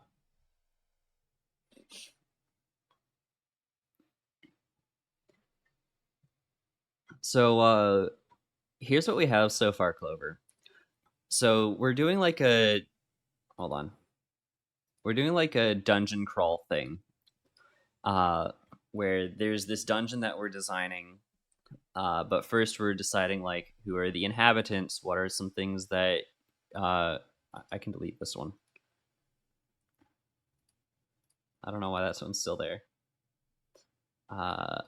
So here's what we have so far, Clover. So we're doing like a hold on. We're doing like a dungeon crawl thing. Uh where there's this dungeon that we're designing. But first we're deciding like who are the inhabitants, what are some things that uh I can delete this one. I don't know why that one's still there. Uh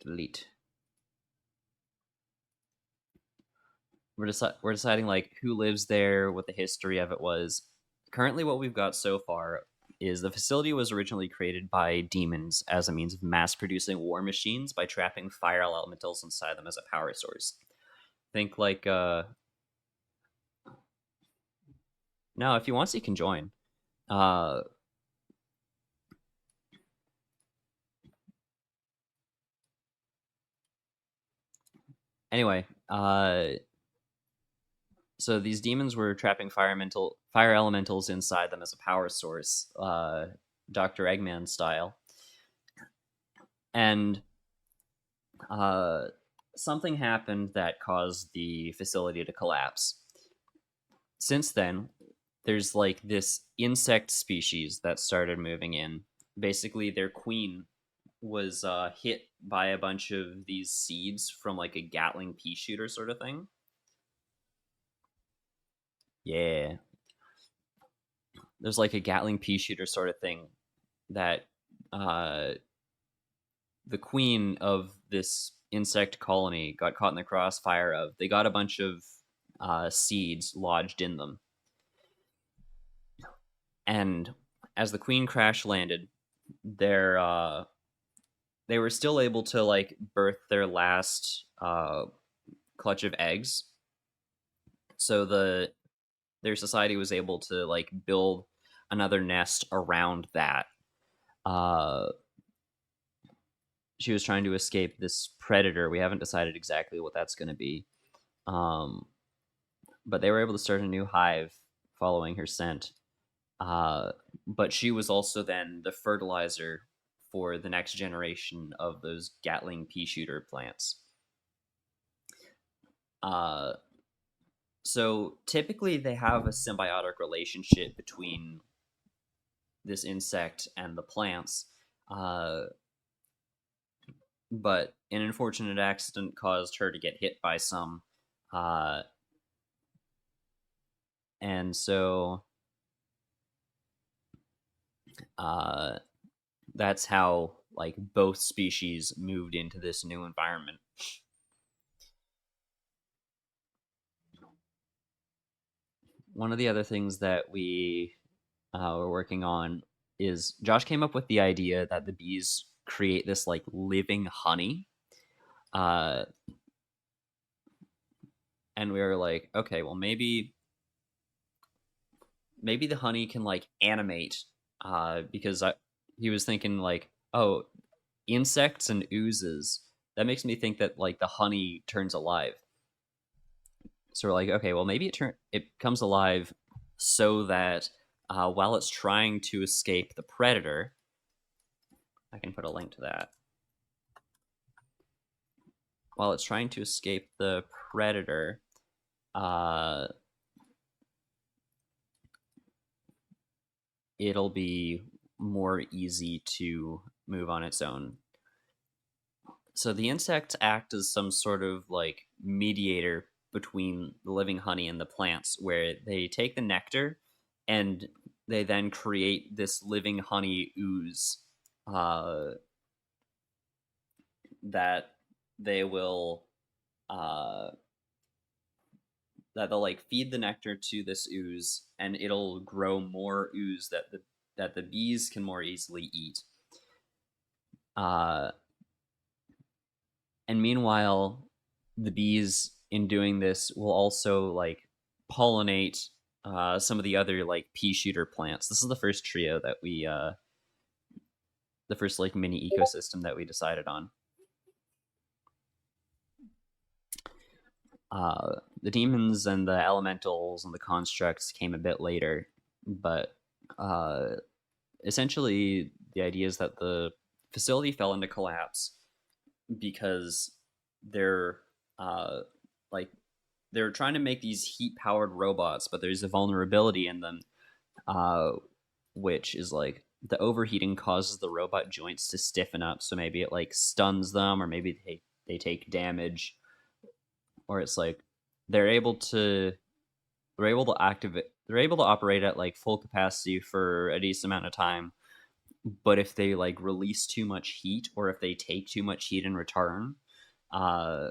delete. We're deciding like who lives there, what the history of it was. Currently, what we've got so far is the facility was originally created by demons as a means of mass producing war machines by trapping fire elementals inside them as a power source. Think like no, if he wants, he can join. Uh, anyway, so these demons were trapping fire elementals inside them as a power source, Dr. Eggman style, and uh, something happened that caused the facility to collapse. Since then, there's like this insect species that started moving in. Basically, their queen was hit by a bunch of these seeds from like a Gatling pea shooter sort of thing. Yeah, there's like a Gatling pea shooter sort of thing that uh, the queen of this insect colony got caught in the crossfire of. They got a bunch of seeds lodged in them, and as the queen crash landed, their they were still able to like birth their last clutch of eggs. So their society was able to like build another nest around that. Uh, she was trying to escape this predator. We haven't decided exactly what that's going to be. Um, but they were able to start a new hive following her scent. Uh, but she was also then the fertilizer for the next generation of those Gatling pea shooter plants. Uh, so typically they have a symbiotic relationship between this insect and the plants. Uh, but an unfortunate accident caused her to get hit by some. Uh, and so uh, that's how like both species moved into this new environment. one of the other things that we were working on is Josh came up with the idea that the bees create this like living honey. Uh, and we were like, okay, well maybe the honey can like animate because he was thinking like, oh, insects and oozes. That makes me think that like the honey turns alive. So we're like, okay, well maybe it comes alive so that while it's trying to escape the predator, I can put a link to that. While it's trying to escape the predator, it'll be more easy to move on its own. So the insects act as some sort of like mediator between the living honey and the plants, where they take the nectar and they then create this living honey ooze uh, that they will uh, that they'll like feed the nectar to this ooze, and it'll grow more ooze that the bees can more easily eat. Uh, and meanwhile, the bees in doing this will also like pollinate some of the other like pea shooter plants. This is the first trio that the first like mini ecosystem that we decided on. The demons and the elementals and the constructs came a bit later, but uh, essentially the idea is that the facility fell into collapse because they're uh, like they're trying to make these heat powered robots, but there's a vulnerability in them, uh, which is like the overheating causes the robot joints to stiffen up. So maybe it like stuns them, or maybe they take damage, or it's like they're able to they're able to activate they're able to operate at like full capacity for a decent amount of time. But if they like release too much heat, or if they take too much heat in return, uh,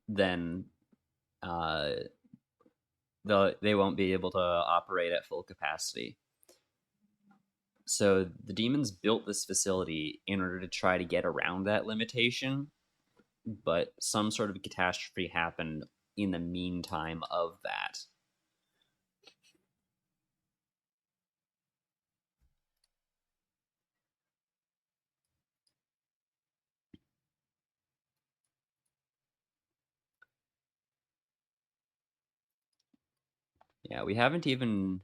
then uh, they won't be able to operate at full capacity. So the demons built this facility in order to try to get around that limitation, but some sort of catastrophe happened in the meantime of that. Yeah, we haven't even.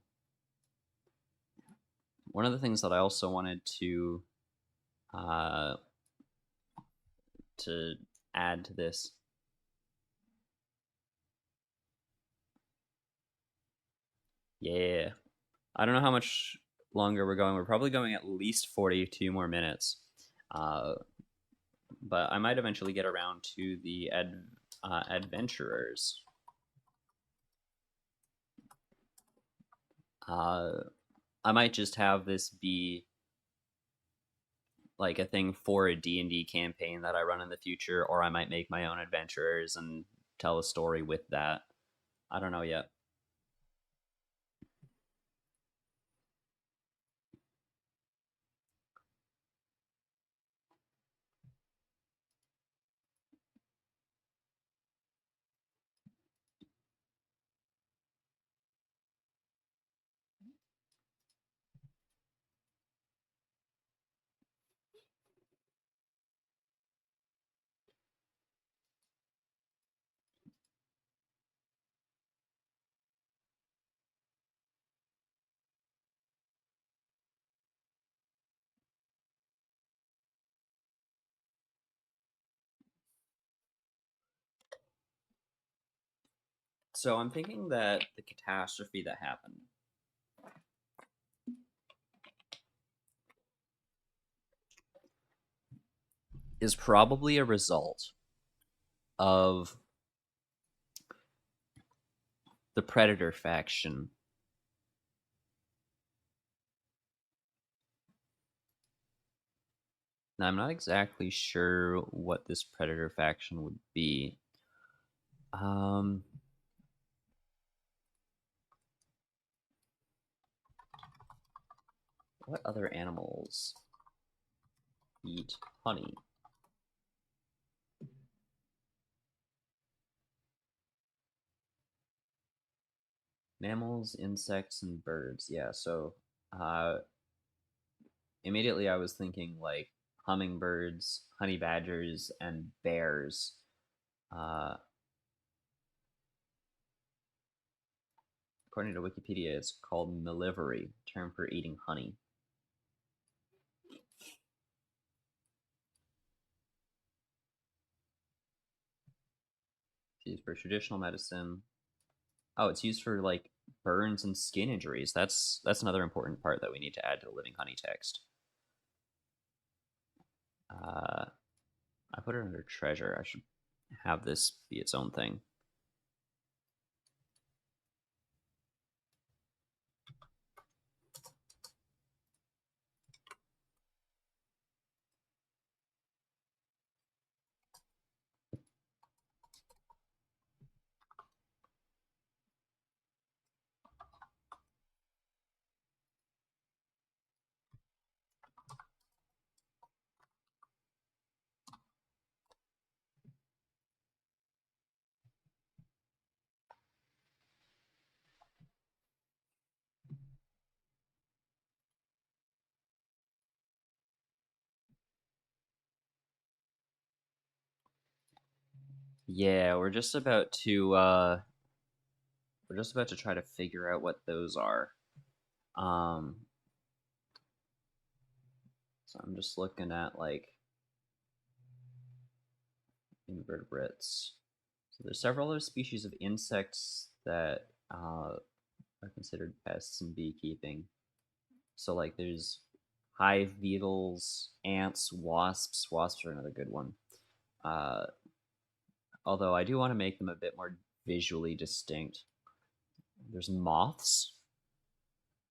One of the things that I also wanted uh, to add to this. Yeah, I don't know how much longer we're going. We're probably going at least 42 more minutes. Uh, but I might eventually get around to the adventurers. Uh, I might just have this be like a thing for a D&D campaign that I run in the future, or I might make my own adventurers and tell a story with that. I don't know yet. So I'm thinking that the catastrophe that happened is probably a result of the Predator faction. Now, I'm not exactly sure what this Predator faction would be. Um, What other animals eat honey? Mammals, insects, and birds. Yeah, so uh, immediately I was thinking like hummingbirds, honey badgers, and bears. Uh, According to Wikipedia, it's called mellivery, term for eating honey. It's used for traditional medicine. Oh, it's used for like burns and skin injuries. That's another important part that we need to add to the living honey text. Uh, I put it under treasure. I should have this be its own thing. Yeah, we're just about to try to figure out what those are. Um, so I'm just looking at like invertebrates. So there's several other species of insects that are considered pests in beekeeping. So like there's hive beetles, ants, wasps. Wasps are another good one. Uh, Although I do want to make them a bit more visually distinct. There's moths.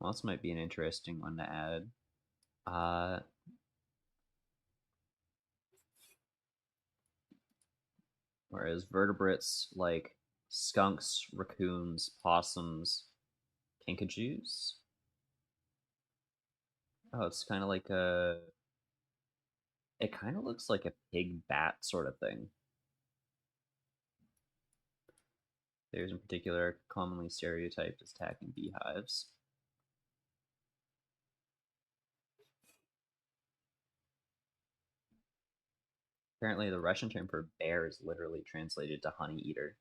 Moths might be an interesting one to add. Uh, Whereas vertebrates like skunks, raccoons, possums, kinkajous. Oh, it's kind of like a. It kind of looks like a pig bat sort of thing. There's in particular commonly stereotyped as attacking beehives. Apparently, the Russian term for bear is literally translated to honey eater.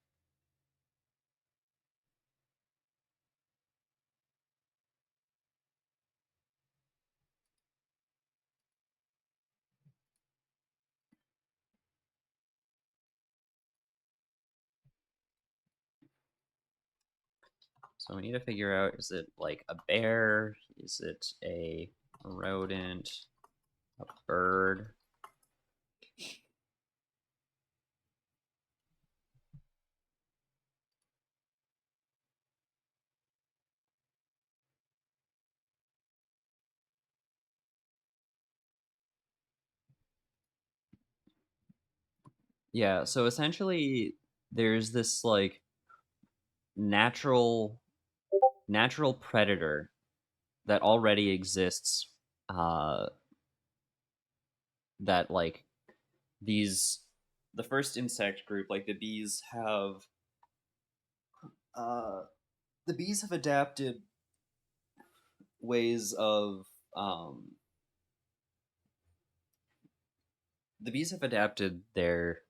So we need to figure out, is it like a bear? Is it a rodent? A bird? Yeah, so essentially there's this like natural natural predator that already exists, uh that like these the first insect group, like uh the bees have adapted ways of the bees have adapted their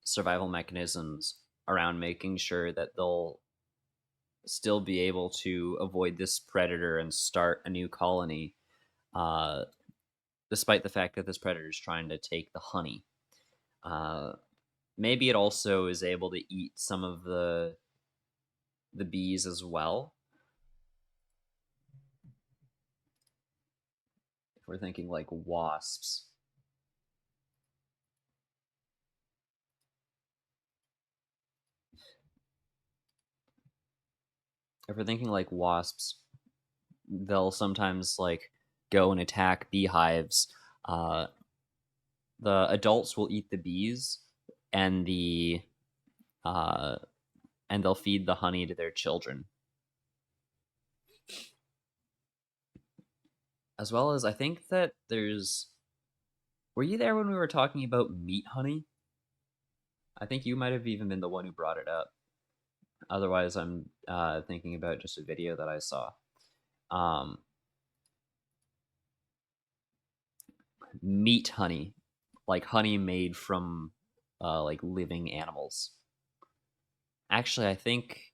survival mechanisms around making sure that they'll still be able to avoid this predator and start a new colony, uh, despite the fact that this predator is trying to take the honey. Uh, Maybe it also is able to eat some of the bees as well. If we're thinking like wasps, if we're thinking like wasps, they'll sometimes like go and attack beehives. Uh, the adults will eat the bees, and uh, they'll feed the honey to their children. As well as I think that there's. Were you there when we were talking about meat honey? I think you might have even been the one who brought it up. Otherwise, I'm thinking about just a video that I saw. Um, Meat honey, like honey made from like living animals. Actually, I think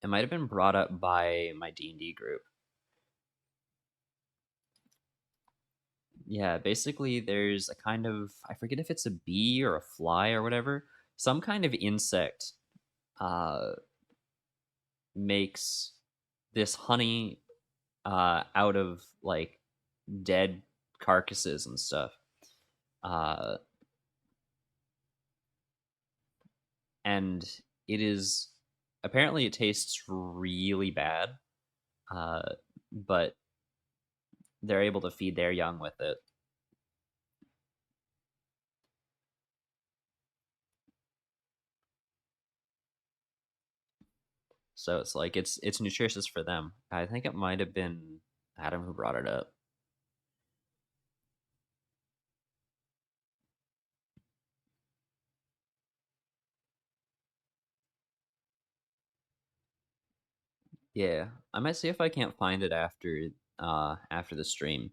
it might have been brought up by my D&D group. Yeah, basically there's a kind of, I forget if it's a bee or a fly or whatever, some kind of insect uh makes this honey out of like dead carcasses and stuff. Uh and it is apparently it tastes really bad. Uh but they're able to feed their young with it. So it's like it's nutritious for them. I think it might have been Adam who brought it up. Yeah, I might see if I can't find it after the stream.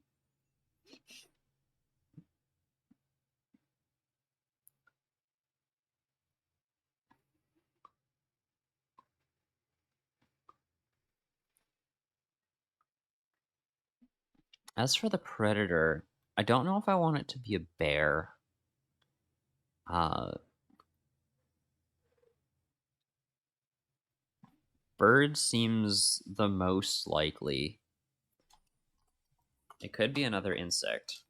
As for the predator, I don't know if I want it to be a bear. Uh, Bird seems the most likely. It could be another insect.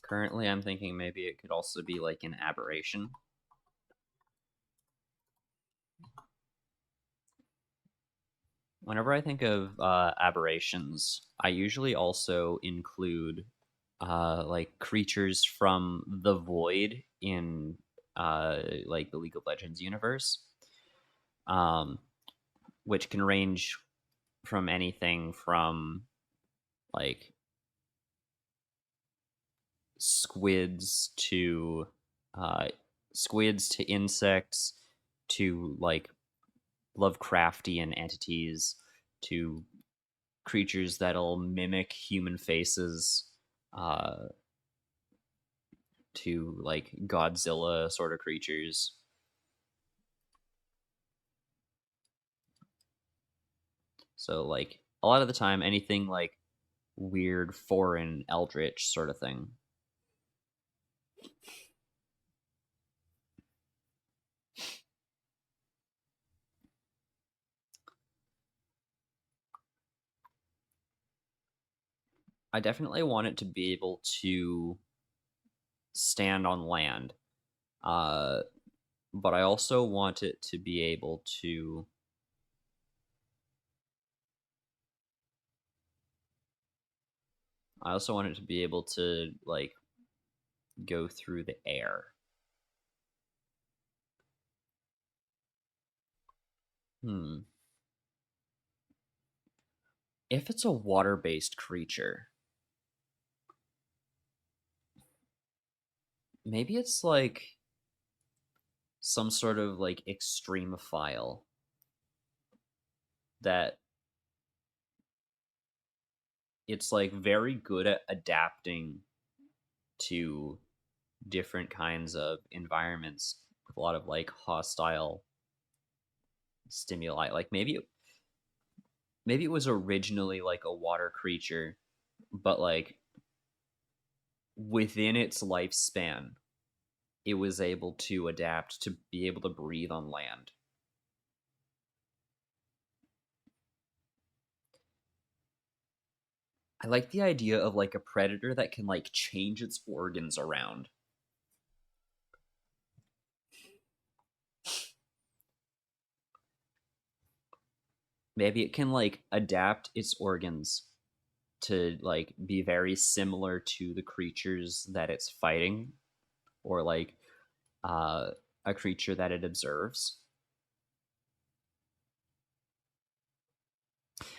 Currently, I'm thinking maybe it could also be like an aberration. Whenever I think of aberrations, I usually also include like creatures from the void in like the League of Legends universe, um, which can range from anything from like squids to uh, squids to insects to like Lovecraftian entities to creatures that'll mimic human faces uh, to like Godzilla sort of creatures. So like a lot of the time, anything like weird, foreign, eldritch sort of thing. I definitely want it to be able to stand on land, uh, but I also want it to be able to. I also want it to be able to like go through the air. Hmm. If it's a water-based creature, maybe it's like some sort of like extremophile that it's like very good at adapting to different kinds of environments with a lot of like hostile stimuli. Like maybe it was originally like a water creature, but like within its lifespan, it was able to adapt to be able to breathe on land. I like the idea of like a predator that can like change its organs around. Maybe it can like adapt its organs to like be very similar to the creatures that it's fighting, or like uh a creature that it observes.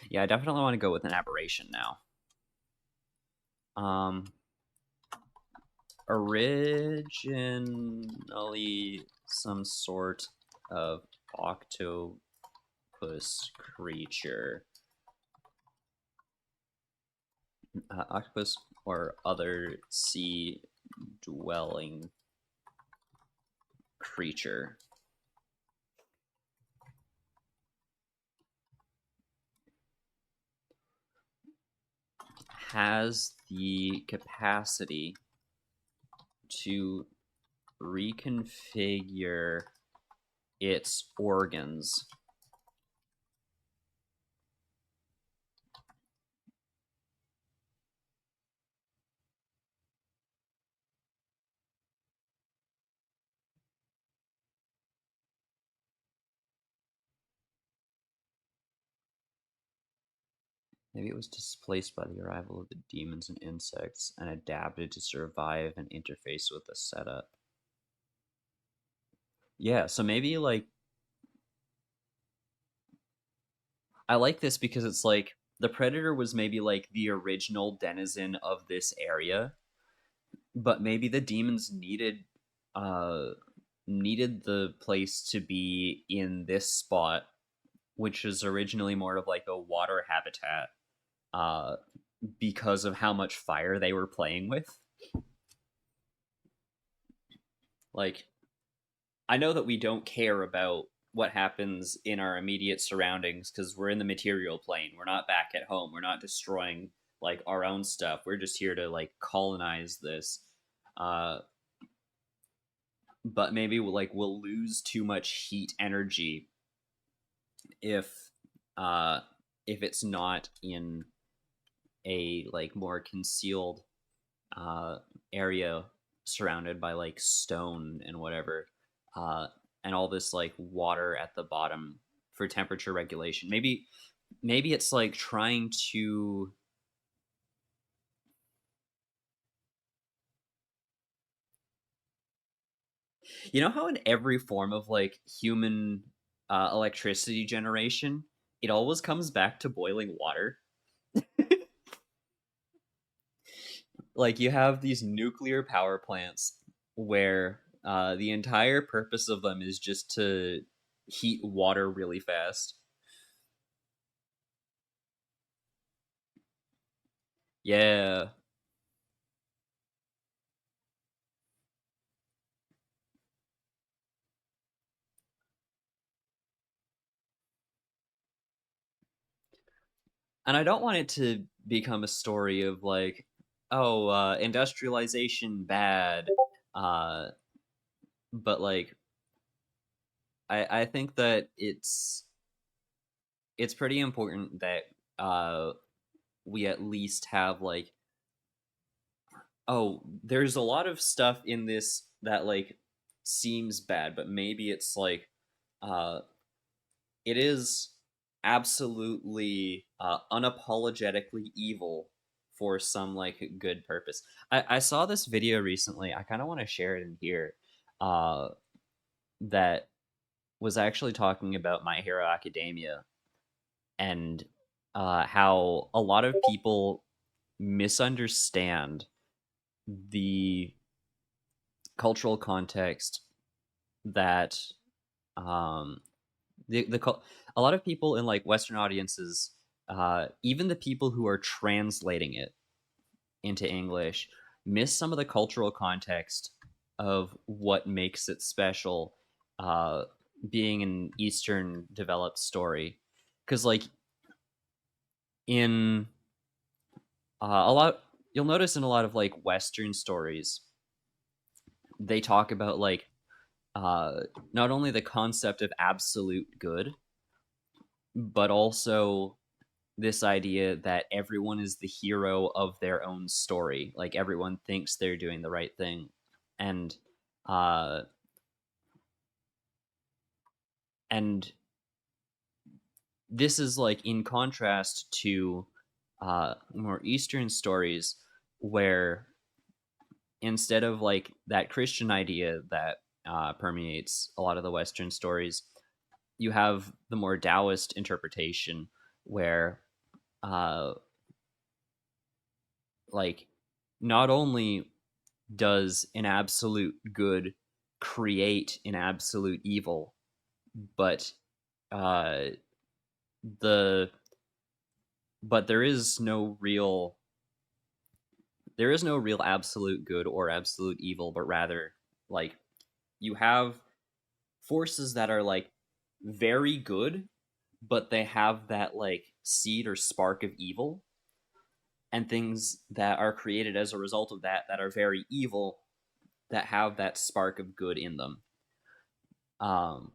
Yeah, I definitely want to go with an aberration now. Originally some sort of octopus creature. Octopus or other sea dwelling creature. Has the capacity to reconfigure its organs. Maybe it was displaced by the arrival of the demons and insects and adapted to survive and interface with the setup. Yeah, so maybe like I like this because it's like the predator was maybe like the original denizen of this area, but maybe the demons uh needed the place to be in this spot, which is originally more of like a water habitat, uh because of how much fire they were playing with. Like, I know that we don't care about what happens in our immediate surroundings because we're in the material plane. We're not back at home. We're not destroying like our own stuff. We're just here to like colonize this. Uh, but maybe we'll lose too much heat energy if uh, if it's not in a like more concealed uh, area surrounded by like stone and whatever, uh, and all this like water at the bottom for temperature regulation. Maybe it's like trying to. You know how in every form of like human electricity generation, it always comes back to boiling water. Like you have these nuclear power plants where the entire purpose of them is just to heat water really fast. Yeah. And I don't want it to become a story of like, oh, industrialization bad, uh, but like, I think that it's pretty important that we at least have like, oh, there's a lot of stuff in this that like seems bad, but maybe it's like, uh, it is absolutely unapologetically evil for some like good purpose. I saw this video recently. I kind of want to share it in here. Uh, that was actually talking about My Hero Academia and how a lot of people misunderstand the cultural context that um, a lot of people in like Western audiences, even the people who are translating it into English, miss some of the cultural context of what makes it special, uh, being an Eastern developed story. Because like in a lot, you'll notice in a lot of like Western stories, they talk about like uh, not only the concept of absolute good, but also this idea that everyone is the hero of their own story. Like everyone thinks they're doing the right thing, and uh, and this is like in contrast to more Eastern stories where instead of like that Christian idea that permeates a lot of the Western stories. You have the more Taoist interpretation where, uh, like, not only does an absolute good create an absolute evil, but uh, the but there is no real absolute good or absolute evil, but rather, like, you have forces that are like very good, but they have that like seed or spark of evil, and things that are created as a result of that that are very evil that have that spark of good in them. Um,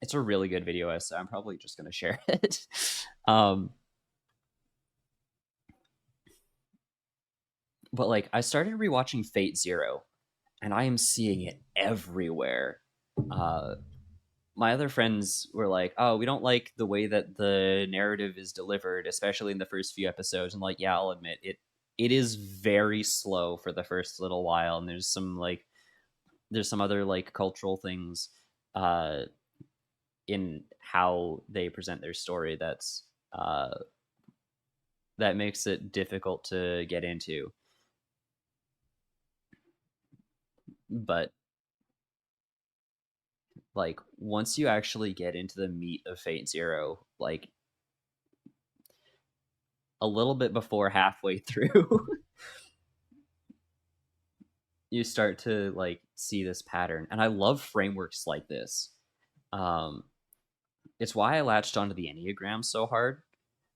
it's a really good video essay. I'm probably just gonna share it. um, but like, I started rewatching Fate Zero, and I am seeing it everywhere. Uh, my other friends were like, "Oh, we don't like the way that the narrative is delivered, especially in the first few episodes." And like, yeah, I'll admit it. It is very slow for the first little while, and there's some other like cultural things uh, in how they present their story uh, that makes it difficult to get into. But like, once you actually get into the meat of Fate Zero, like a little bit before halfway through, you start to like see this pattern. And I love frameworks like this. Um, it's why I latched onto the Enneagram so hard.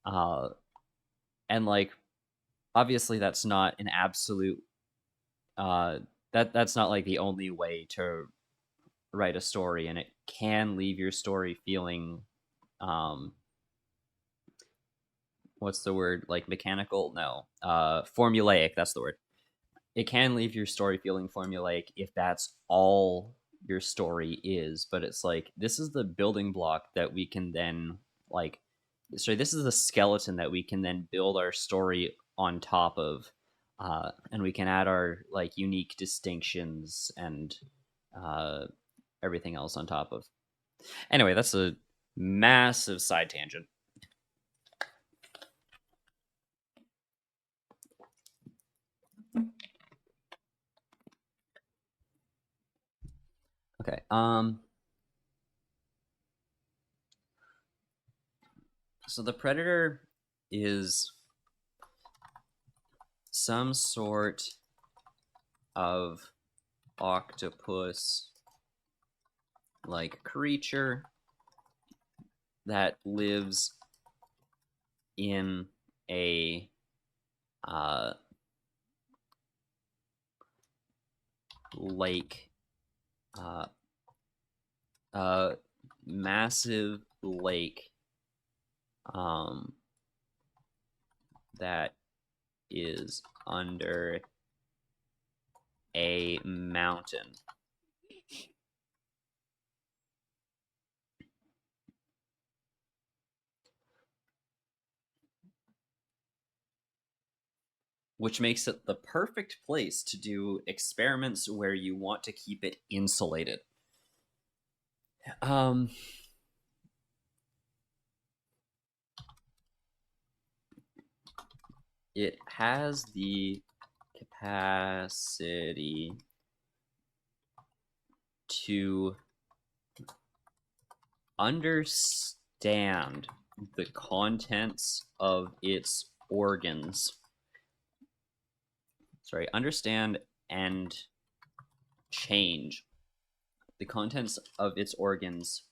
Uh, and like, obviously, that's not an absolute. Uh, that's not like the only way to write a story, and it can leave your story feeling, um, what's the word, like mechanical? No, formulaic. That's the word. It can leave your story feeling formulaic if that's all your story is, but it's like, this is the building block that we can then like, sorry, this is the skeleton that we can then build our story on top of, and we can add our like unique distinctions and uh, everything else on top of. Anyway, that's a massive side tangent. Okay. So the predator is some sort of octopus like creature that lives in a uh, lake, uh, a massive lake, um, that is under a mountain. Which makes it the perfect place to do experiments where you want to keep it insulated. Um, it has the capacity to understand the contents of its organs. Sorry, understand and change the contents of its organs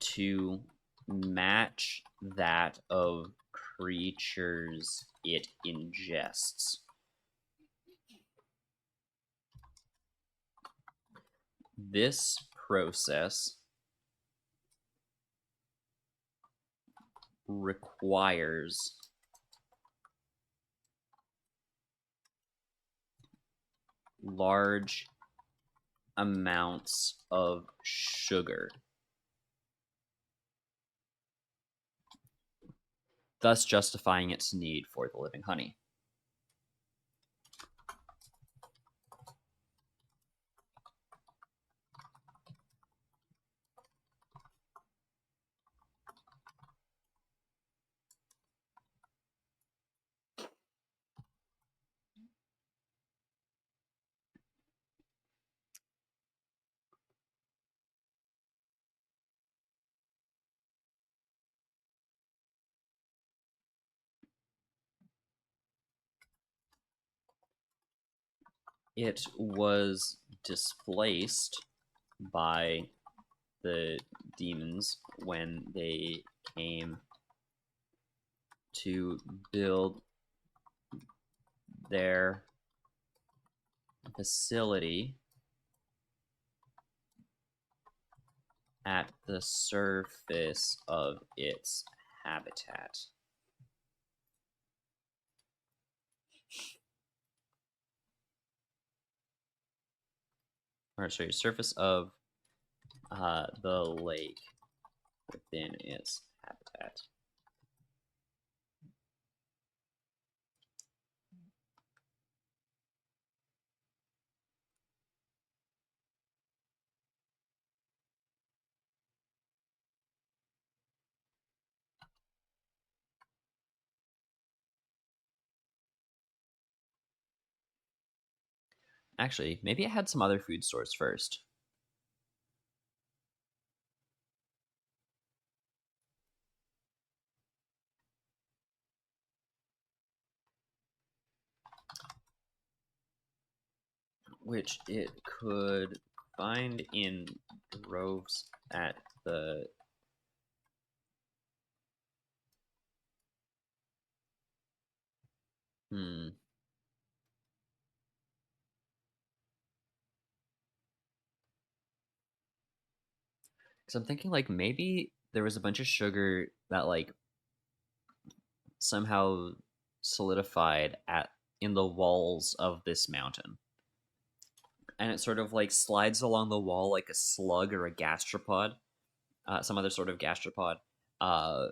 to match that of creatures it ingests. This process requires large amounts of sugar, thus justifying its need for the living honey. it was displaced by the demons when they came to build their facility at the surface of its habitat. Or sorry, surface of the lake within its habitat. Actually, maybe it had some other food source first. Which it could find in droves at the Because I'm thinking like maybe there was a bunch of sugar that like somehow solidified at in the walls of this mountain. And it sort of like slides along the wall like a slug or a gastropod, some other sort of gastropod, uh,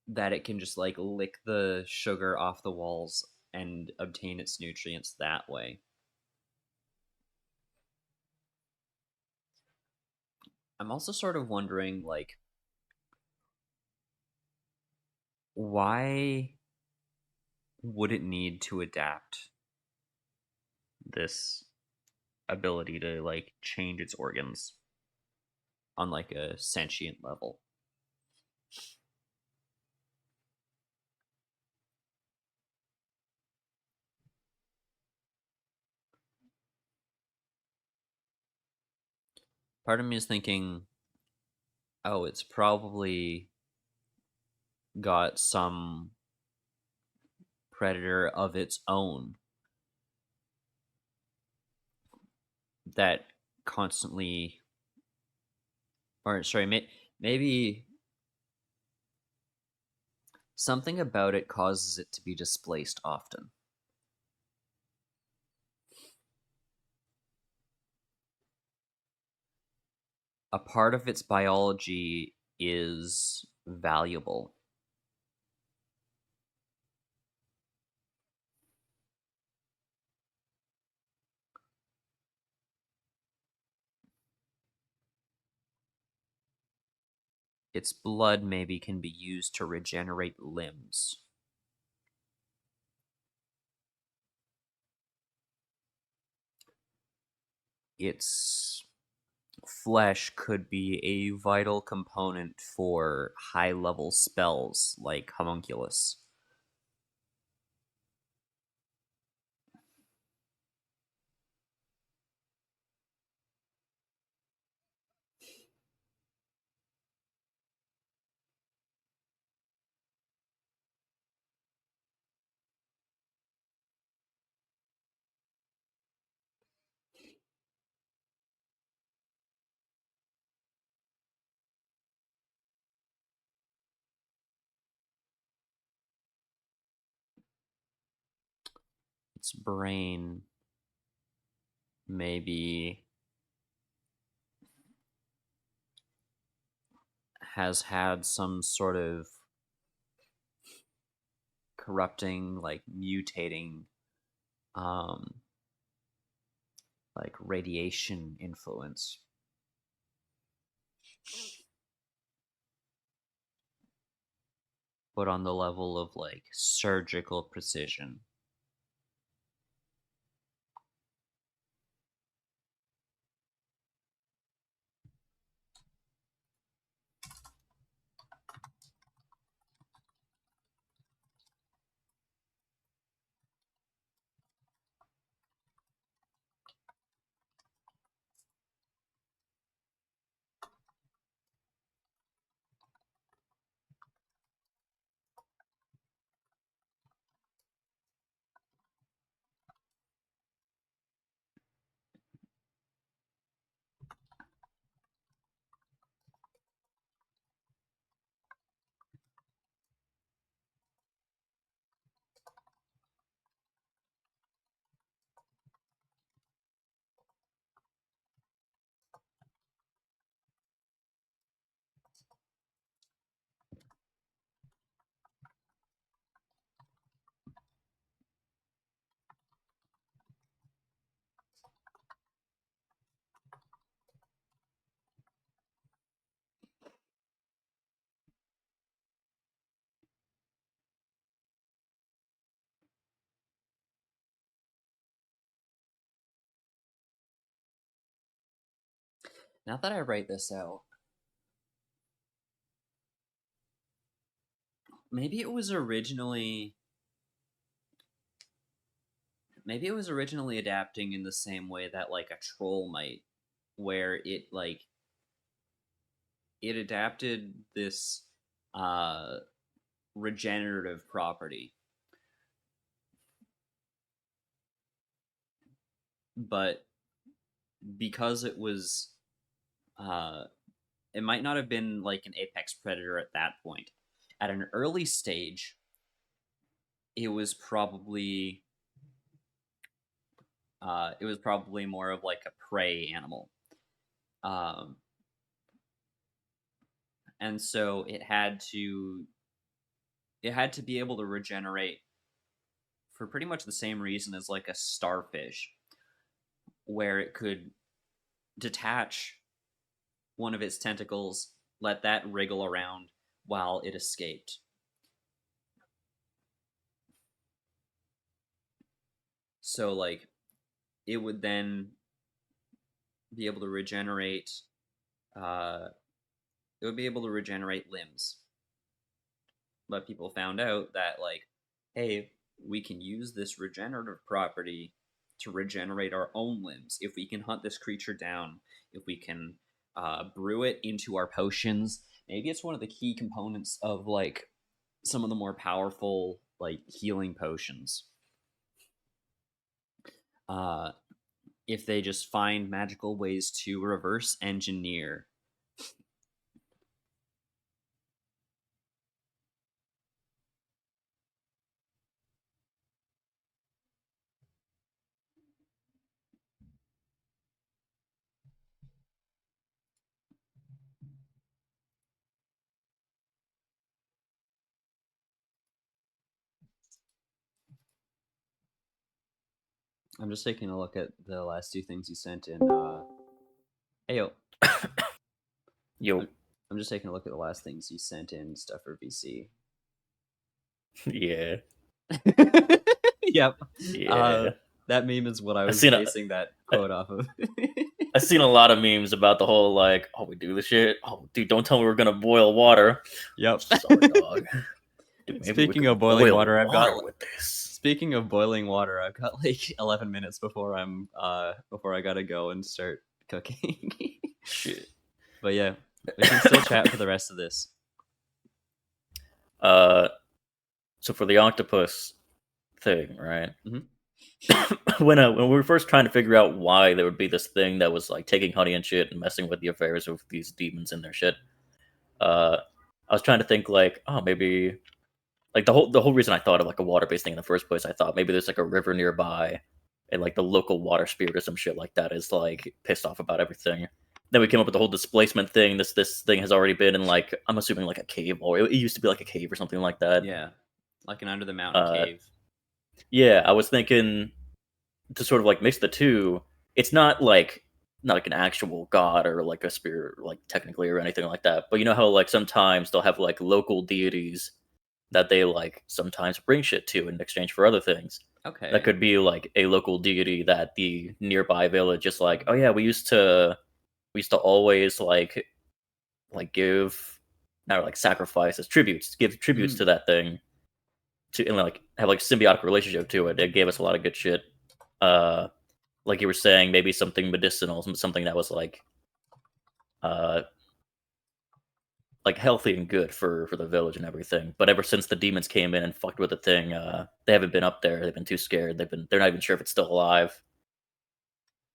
that it can just like lick the sugar off the walls and obtain its nutrients that way. I'm also sort of wondering like why would it need to adapt this ability to like change its organs on like a sentient level? Part of me is thinking, oh, it's probably got some predator of its own that constantly, or sorry, maybe something about it causes it to be displaced often. A part of its biology is valuable. Its blood maybe can be used to regenerate limbs. Its flesh could be a vital component for high level spells like homunculus. Its brain maybe has had some sort of corrupting, like mutating, um, like radiation influence. But on the level of like surgical precision. Now that I write this out, maybe it was originally adapting in the same way that like a troll might, where it adapted this uh regenerative property, but because it might not have been like an apex predator at that point. At an early stage, it was probably more of like a prey animal. Um, and so it had to be able to regenerate for pretty much the same reason as like a starfish, where it could detach one of its tentacles, let that wriggle around while it escaped. So like it would then be able to regenerate limbs. But people found out that like, hey, we can use this regenerative property to regenerate our own limbs. If we can hunt this creature down, if we can brew it into our potions, maybe it's one of the key components of like some of the more powerful like healing potions. Uh, if they just find magical ways to reverse engineer. I'm just taking a look at the last two things you sent in. Hey yo, Yo. I'm just taking a look at the last things you sent in stuff for VC. Yeah. Yep. Yeah. That meme is what I I was seen a, basing that I, quote off of. I seen a lot of memes about the whole like, oh, we do this shit. Oh, dude, don't tell me we're gonna boil water. Yep. Sorry, dog. Dude, maybe we Speaking could of boiling boil water, water with this. Speaking of boiling water, I've got like 11 minutes before before I gotta go and start cooking. Shit. But yeah, we can still chat for the rest of this. So for the octopus thing, right? Mm-hmm. when we were first trying to figure out why there would be this thing that was like taking honey and shit and messing with the affairs of these demons and their shit, I was trying to think like, oh, maybe like the whole reason I thought of like a water based thing in the first place, I thought maybe there's like a river nearby, and like the local water spirit or some shit like that is like pissed off about everything. Then we came up with the whole displacement thing. This thing has already been in like I'm assuming like a cave, or it used to be like a cave or something like that. Yeah, like an under the mountain Uh, cave. yeah, I was thinking to sort of like mix the two. It's not like an actual god or like a spirit, like technically or anything like that. But you know how like sometimes they'll have like local deities that they like sometimes bring shit to in exchange for other things. That Okay. could be like a local deity that the nearby village is like, oh yeah, we used to always like give not like sacrifices, tributes, give tributes to Mm. that thing to and like have like symbiotic relationship to it. It gave us a lot of good shit. Uh like you were saying, maybe something medicinal, something that was uh like healthy and good for the village and everything. But ever since the demons came in and fucked with the thing, they haven't been up there. They've been too scared. They're not even sure if it's still alive.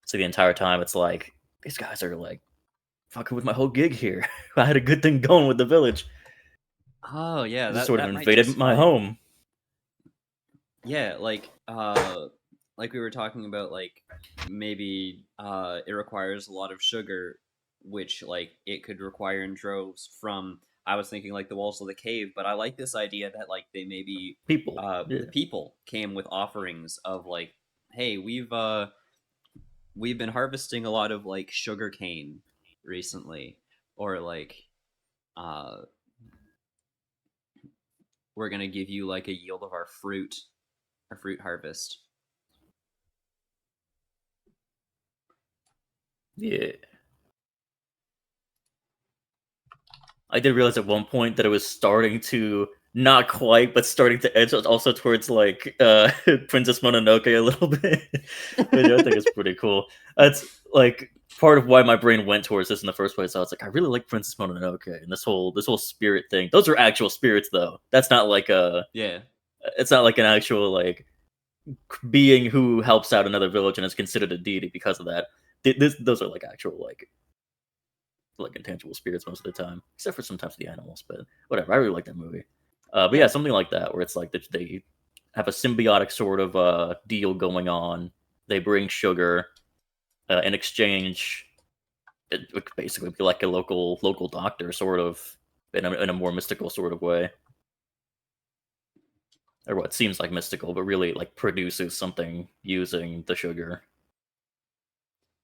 So the entire time it's like these guys are like fucking with my whole gig here. I had a good thing going with the village. Oh yeah, They just that sort of that might invaded just my like home. yeah, like we were talking about like maybe it requires a lot of sugar, which like it could require in droves from. I was thinking like the walls of the cave, but I like this idea that like they maybe People. the Yeah. people came with offerings of like, hey, we've been harvesting a lot of like sugar cane recently, or like uh we're gonna give you like a yield of our fruit harvest. Yeah. I did realize at one point that it was starting to not quite, but starting to edge also towards like Princess Mononoke a little bit, which I think is pretty cool. That's like part of why my brain went towards this in the first place. I was like, I really like Princess Mononoke and this whole spirit thing. Those are actual spirits, though. That's not like a. Yeah. It's not like an actual like being who helps out another village and is considered a deity because of that. Those are like actual like intangible spirits most of the time, except for sometimes the animals. But whatever, I really like that movie. But yeah, something like that where it's like they have a symbiotic sort of deal going on. They bring sugar in exchange. It would basically be like a local doctor, sort of in a more mystical sort of way, or what seems like mystical, but really like produces something using the sugar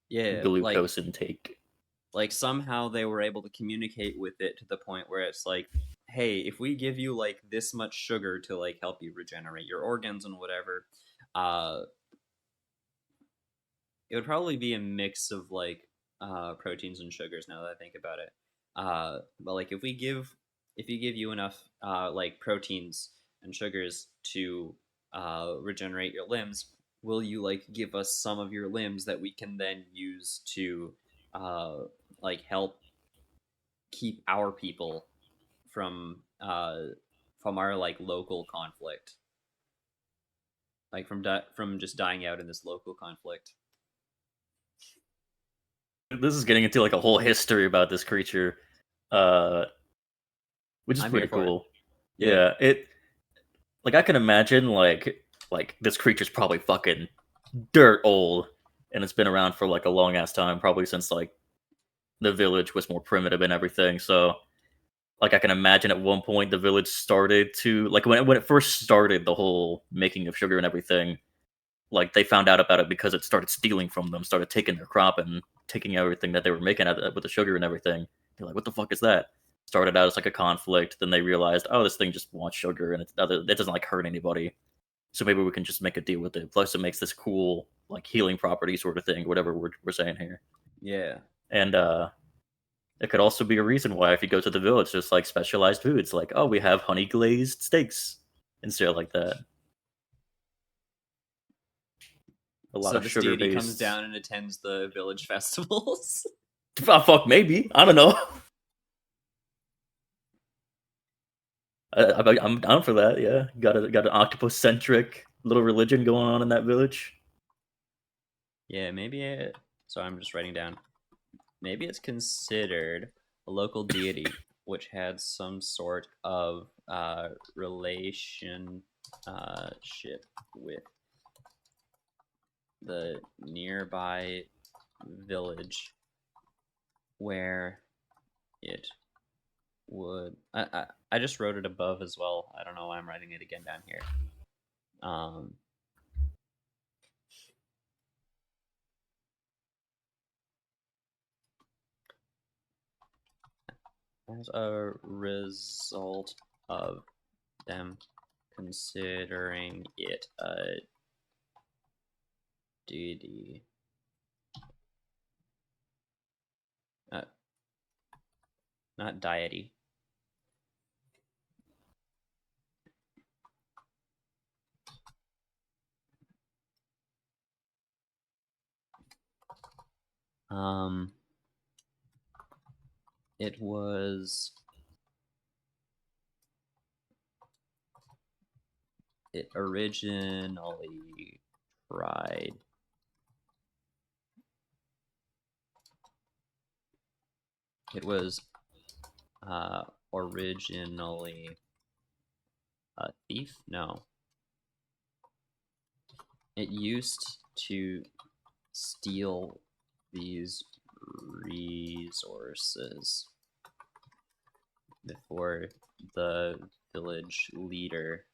Yeah, glucose intake. like somehow they were able to communicate with it to the point where it's like, hey, if we give you like this much sugar to like help you regenerate your organs and whatever, uh it would probably be a mix of like proteins and sugars now that I think about it. But like if you give you enough like proteins and sugars to regenerate your limbs, will you like give us some of your limbs that we can then use to uh, like help keep our people from our like local conflict, like from just dying out in this local conflict. This is getting into like a whole history about this creature, uh, which is I'm here pretty for it. cool. Yeah. Yeah, it like I can imagine like this creature's probably fucking dirt old, and it's been around for like a long ass time, probably since like the village was more primitive and everything. So like I can imagine at one point the village started to like when it first started the whole making of sugar and everything. Like they found out about it because it started stealing from them, started taking their crop and taking everything that they were making out of it with the sugar and everything. They're like, "What the fuck is that?" Started out as like a conflict. Then they realized, "Oh, this thing just wants sugar and it doesn't like hurt anybody. So maybe we can just make a deal with it. Plus, it makes this cool like healing property sort of thing, whatever we're saying here." Yeah. And it could also be a reason why if you go to the village, there's like specialized foods, like oh, we have honey glazed steaks and stuff like that. A lot So of this sugar deity comes based. down and attends the village festivals. Oh, fuck, maybe. I don't know. I'm down for that. Yeah, got an octopus centric little religion going on in that village. Yeah, maybe it. So I'm just writing down. Maybe it's considered a local deity which had some sort of relationship with the nearby village where it would. I just wrote it above as well. I don't know why I'm writing it again down here. Um, as a result of them considering it a deity. Uh, Not deity. Um, it was. It originally tried. It was originally a thief? No. It used to steal these resources before the village leader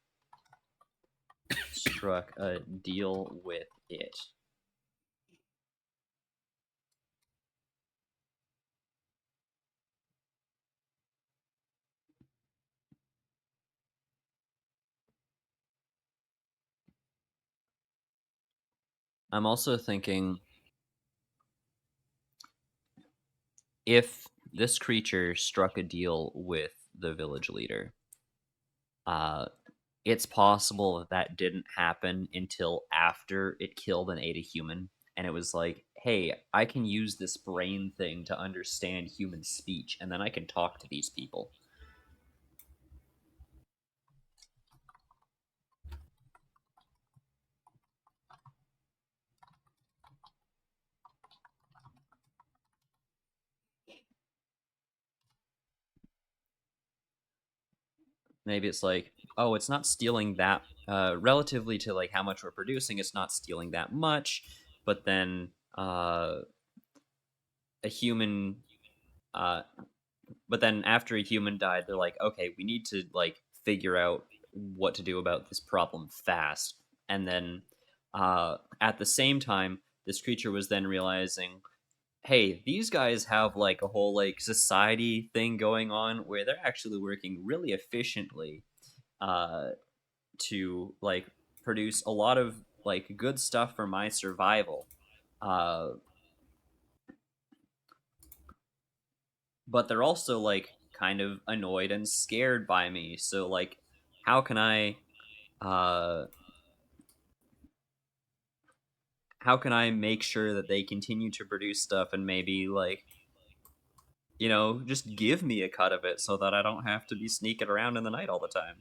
struck a deal with it. I'm also thinking if this creature struck a deal with the village leader. Uh, it's possible that that didn't happen until after it killed and ate a human. And it was like, hey, I can use this brain thing to understand human speech, and then I can talk to these people. Maybe it's like, oh, it's not stealing that, relatively to like how much we're producing, it's not stealing that much. But then a human, uh, but then after a human died, they're like, okay, we need to like figure out what to do about this problem fast. And then at the same time, this creature was then realizing, hey, these guys have like a whole like society thing going on where they're actually working really efficiently, uh, to like produce a lot of like good stuff for my survival. Uh, but they're also like kind of annoyed and scared by me. So like, how can I uh, how can I make sure that they continue to produce stuff and maybe like, just give me a cut of it so that I don't have to be sneaking around in the night all the time.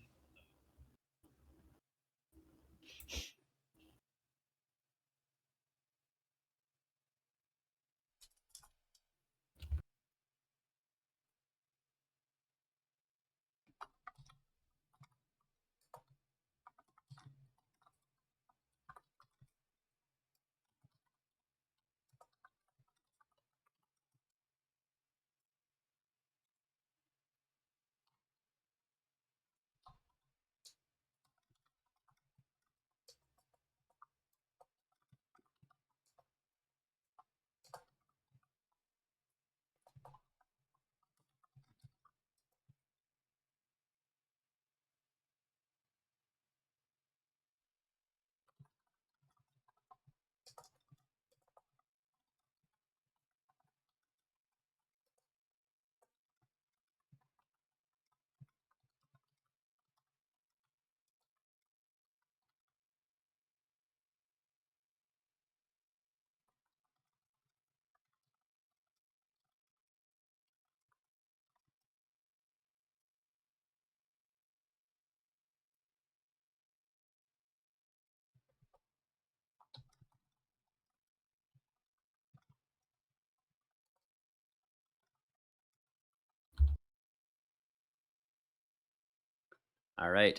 All right,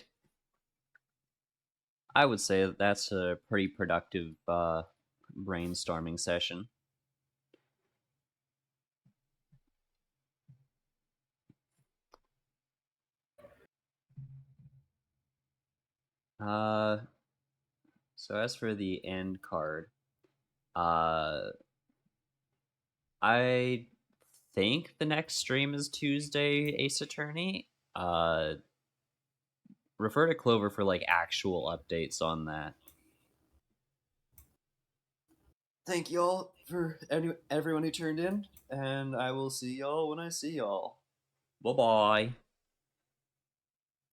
I would say that that's a pretty productive brainstorming session. Uh, so as for the end card, uh, I think the next stream is Tuesday, Ace Attorney. Refer to Clover for like actual updates on that. Thank y'all for everyone who turned in, and I will see y'all when I see y'all. Bye bye.